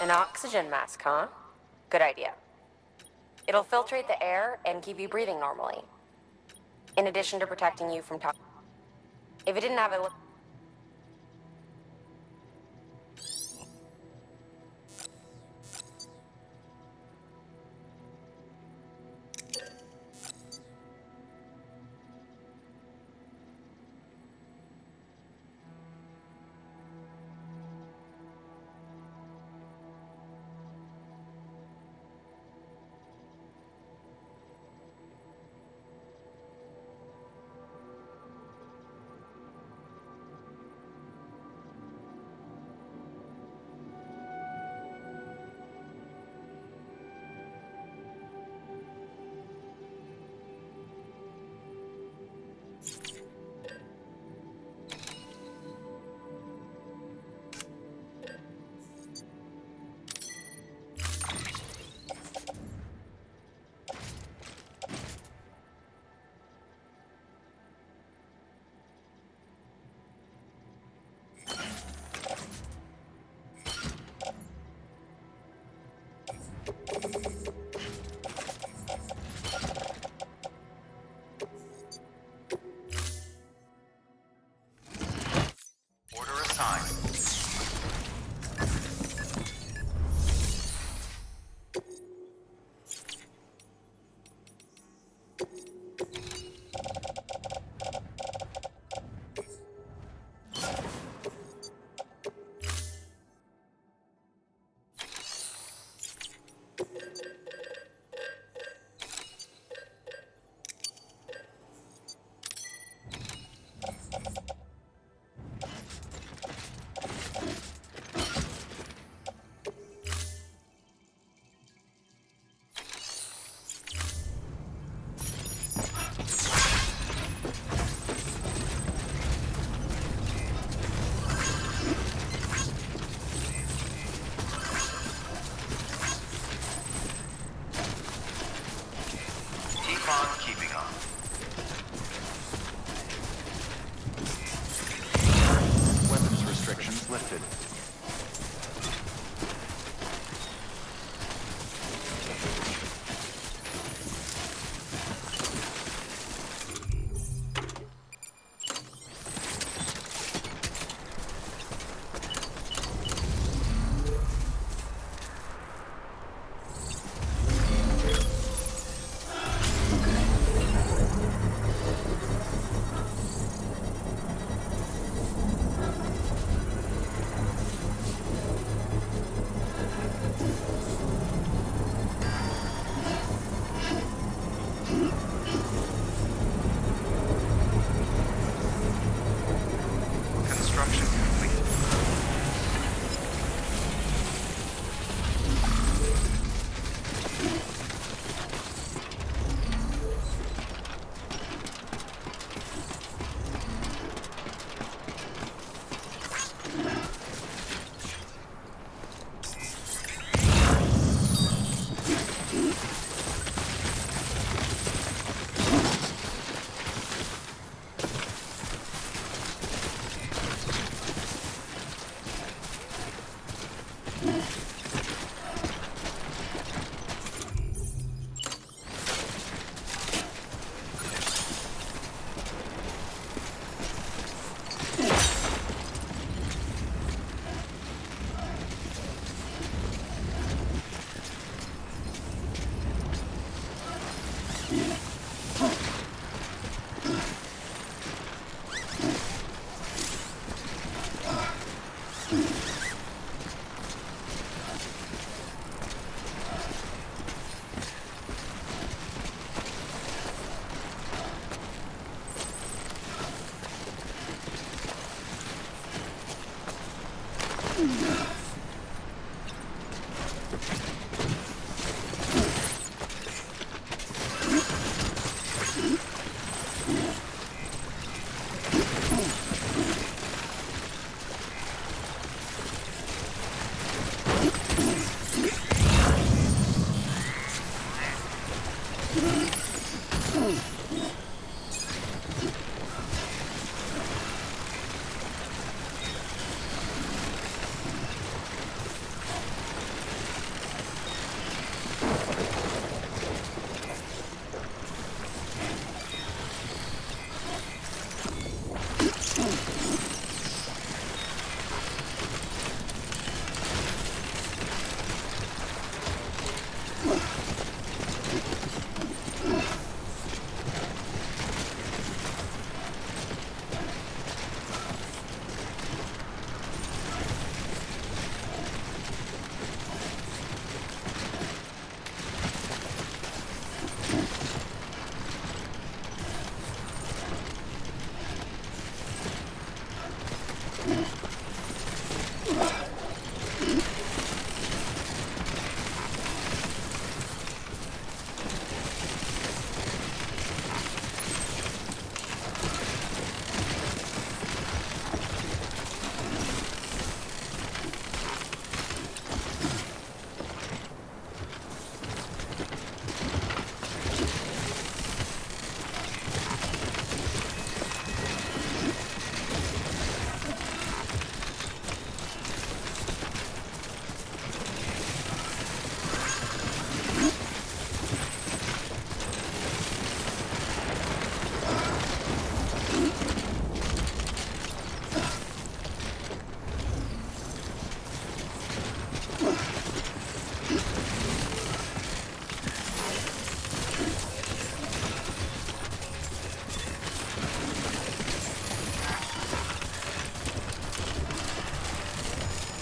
An oxygen mask, huh? Good idea. It'll filtrate the air and keep you breathing normally. In addition to protecting you from If it didn't have a...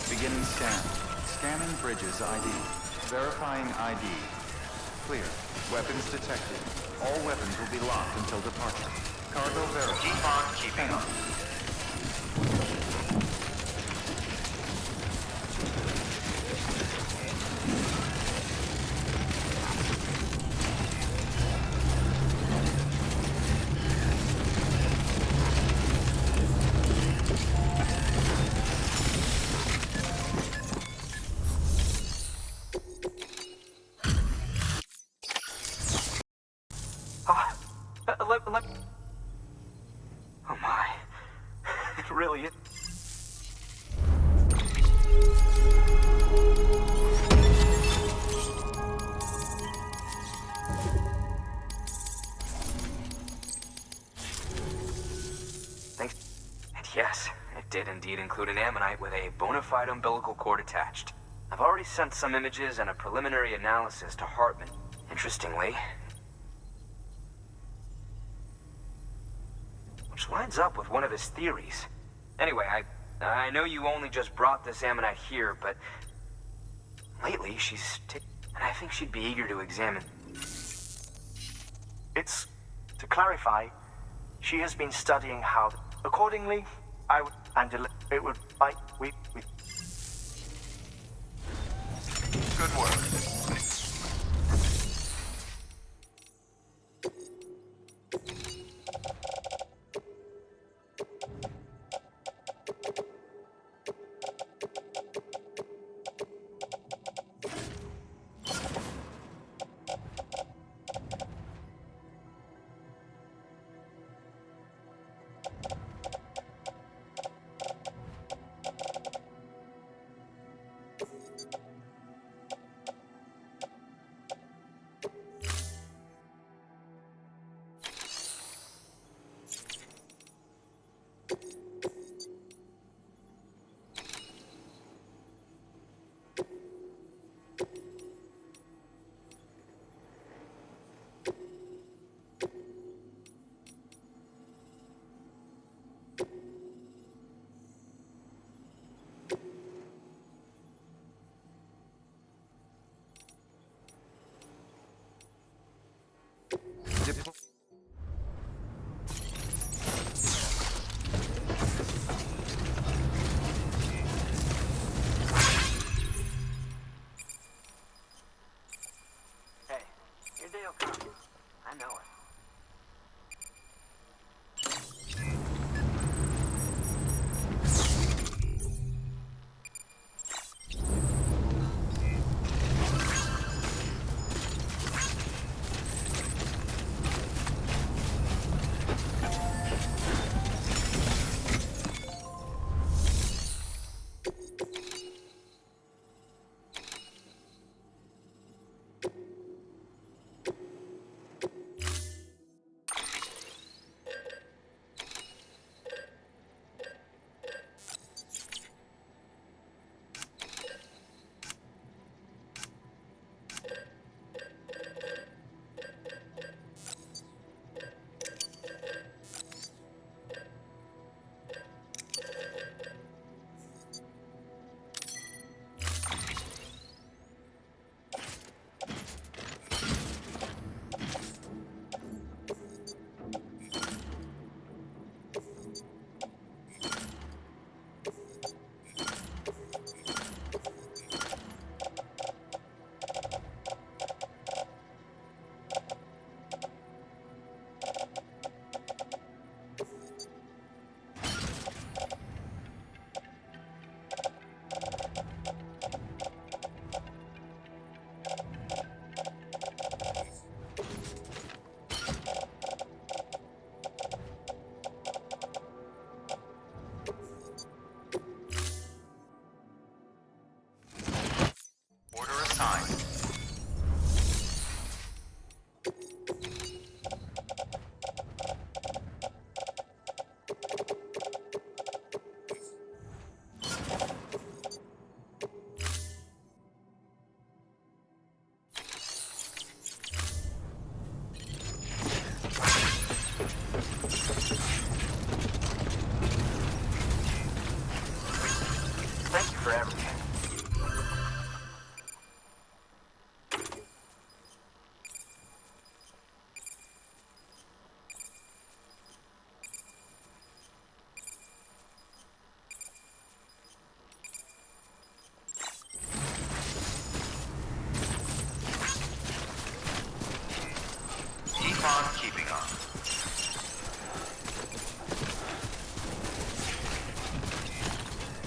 Beginning scan. Scanning bridges ID. Verifying ID. Clear. Weapons detected. All weapons will be locked until departure. Cargo verified. Keep on keeping on. Oh my. It really is. Thanks. And yes, it did indeed include an ammonite with a bona fide umbilical cord attached. I've already sent some images and a preliminary analysis to Hartman. Interestingly, which lines up with one of his theories. Anyway, I know you only just brought this ammonite here, but lately she's and I think she'd be eager to examine. It's, to clarify, she has been studying how, accordingly, I would, and it would, we. Good work.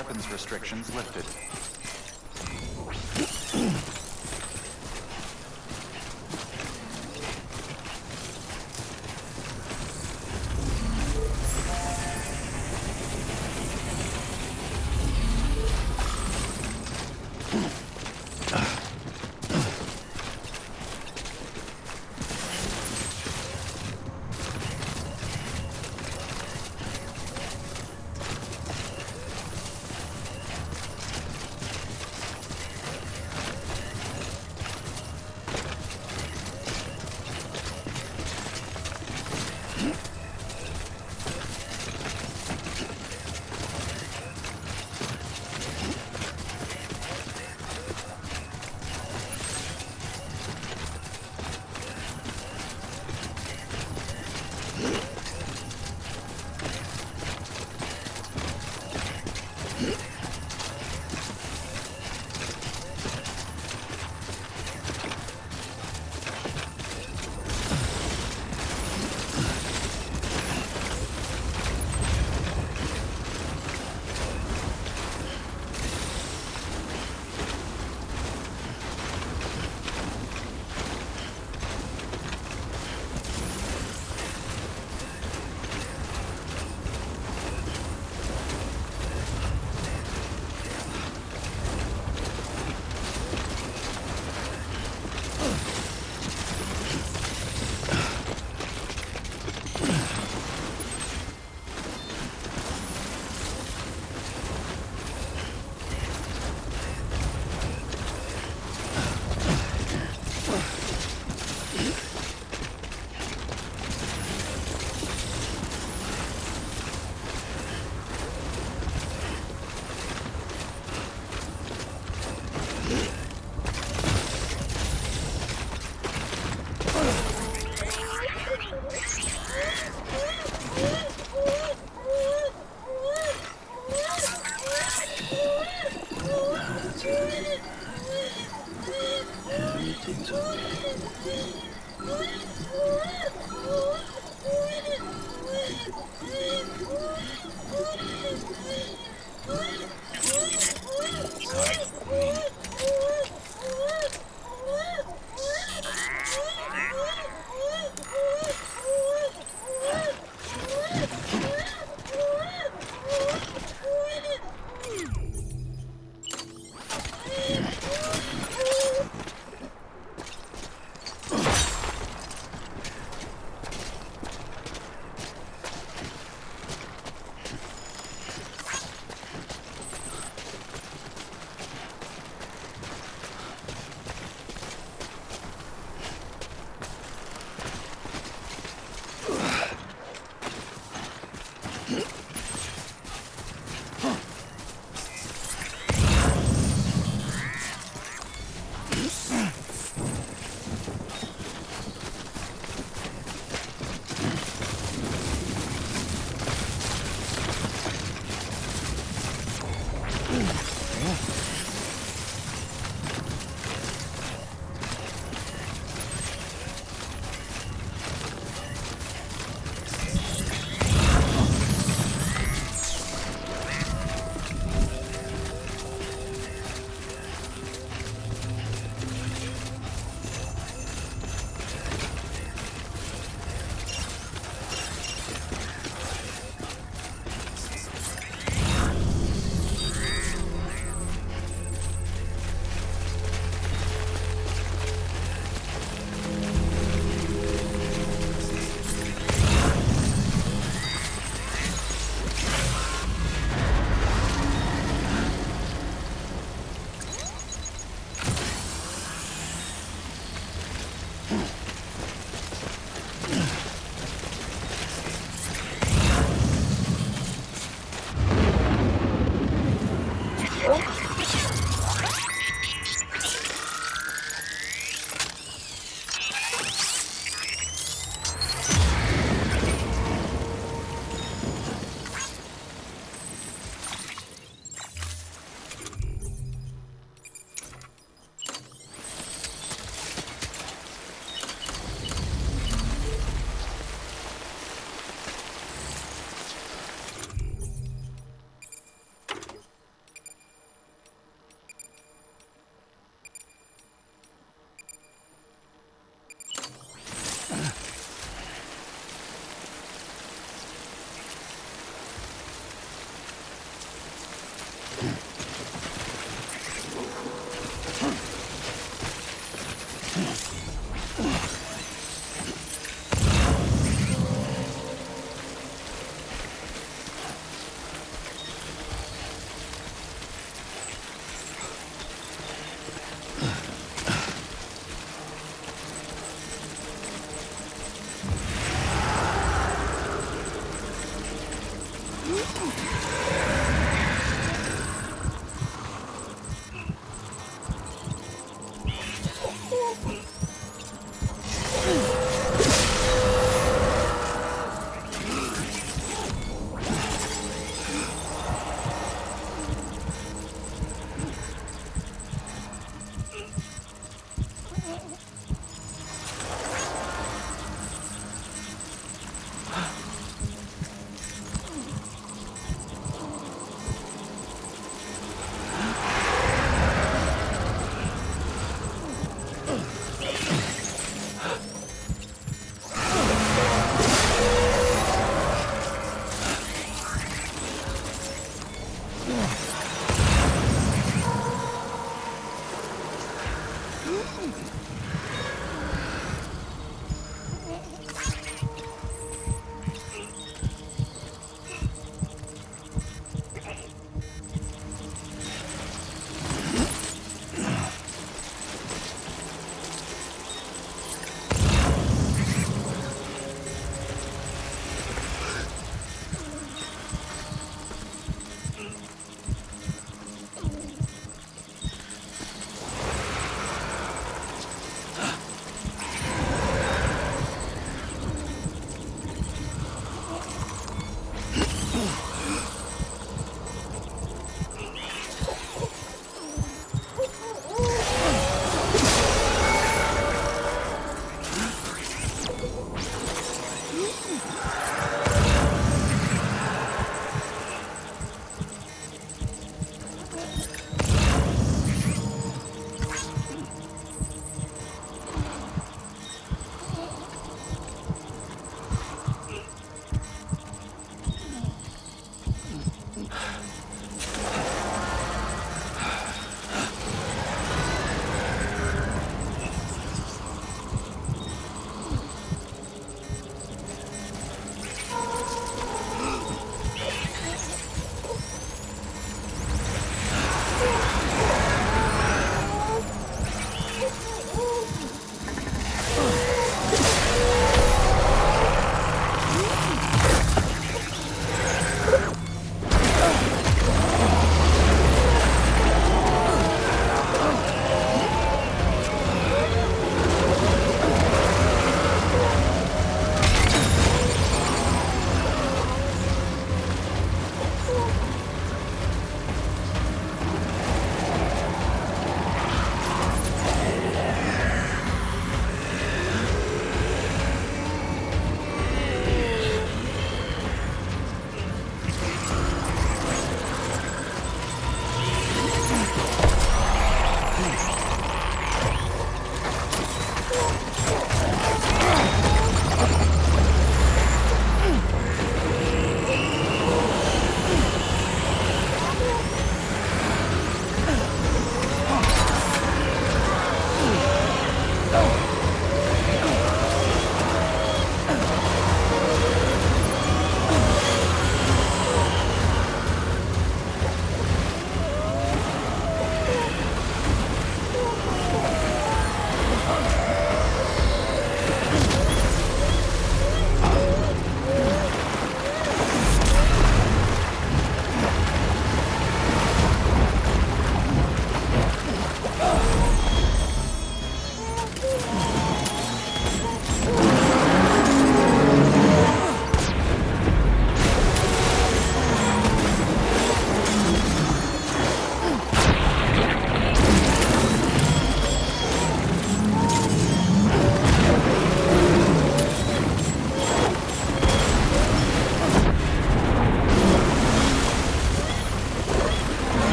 weapons restrictions lifted.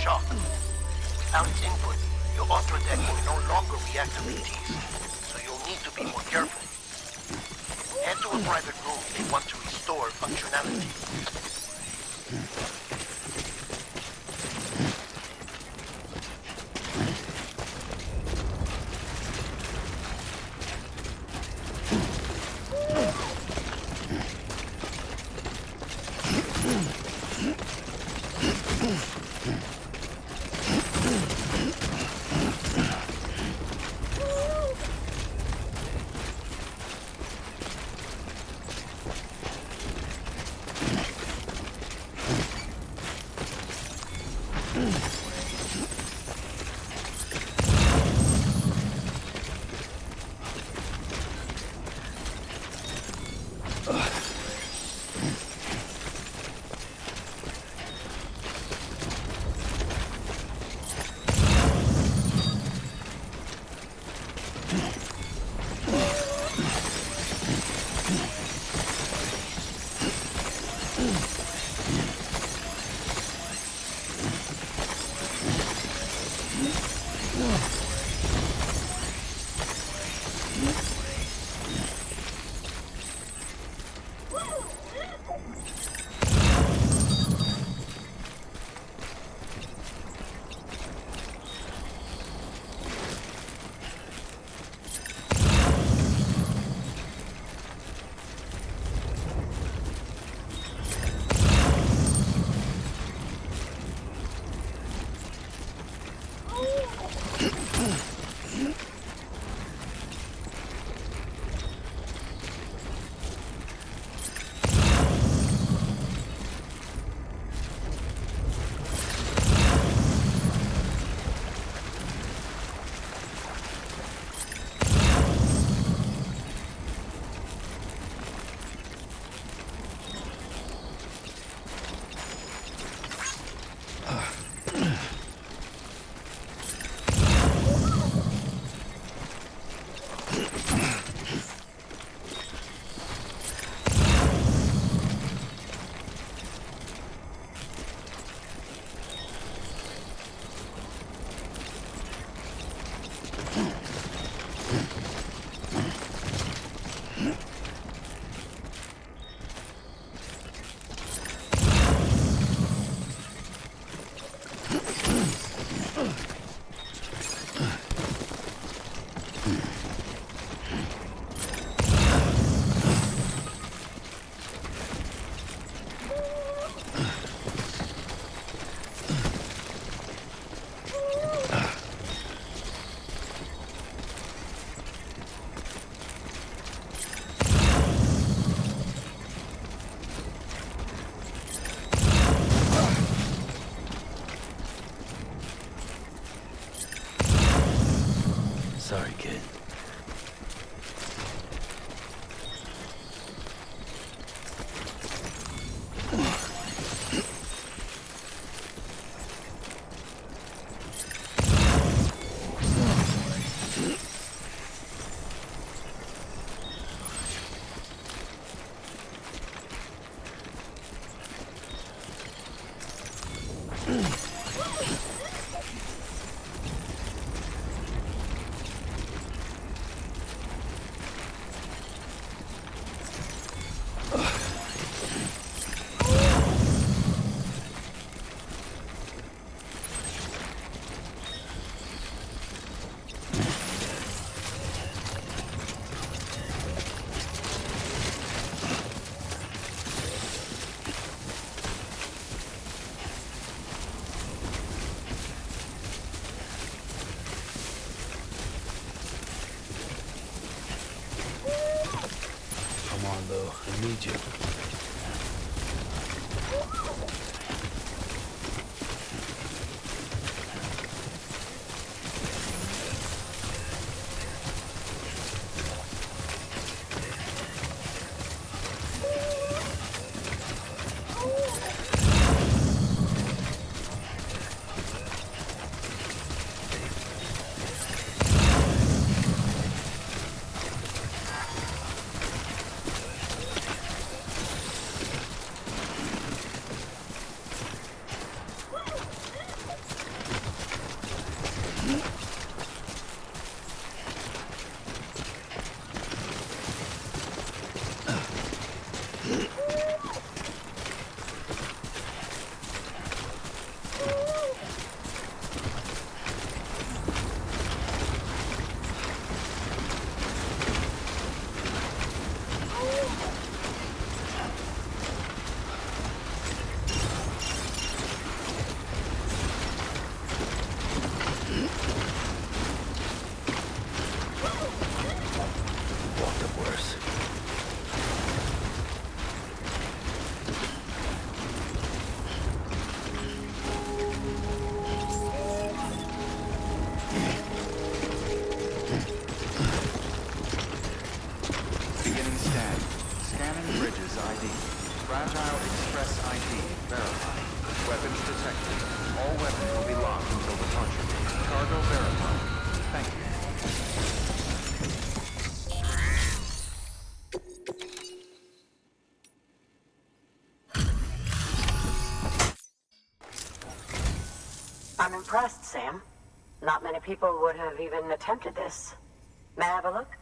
shock. Without its input, your Ultra Deck will no longer reactivate these, so you'll need to be more careful. Head to a private room if you want to restore functionality. Sorry, kid. I need you. Scanning bridges ID. Fragile Express ID verified. Weapons detected. All weapons will be locked until departure. Cargo verified. Thank you. I'm impressed, Sam. Not many people would have even attempted this. May I have a look?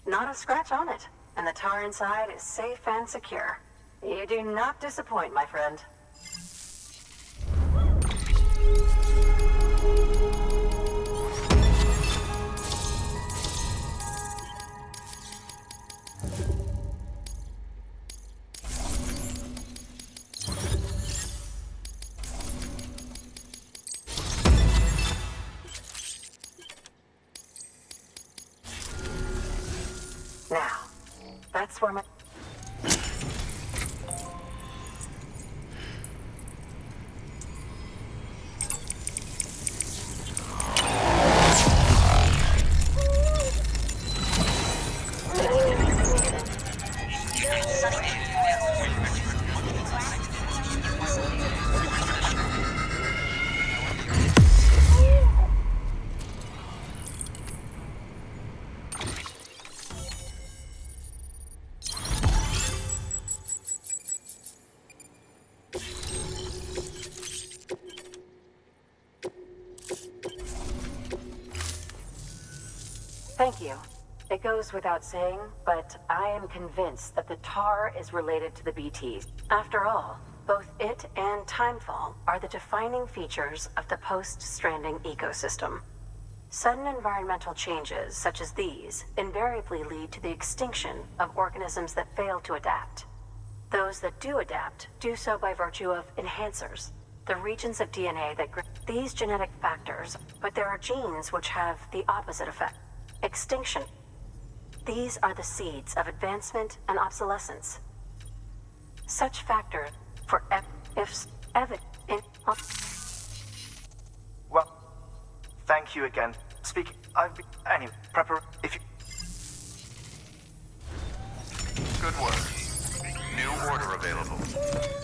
Not a scratch on it, and the tar inside is safe and secure. You do not disappoint, my friend. Now, that's where my... Thank you. It goes without saying, but I am convinced that the tar is related to the BTs. After all, both it and Timefall are the defining features of the post-Stranding ecosystem. Sudden environmental changes, such as these, invariably lead to the extinction of organisms that fail to adapt. Those that do adapt do so by virtue of enhancers, the regions of DNA that these genetic factors, but there are genes which have the opposite effect. Extinction. These are the seeds of advancement and obsolescence. Such factors for ifs evident in... Well, thank you again. Speaking, anyway, if you... Good work. New order available.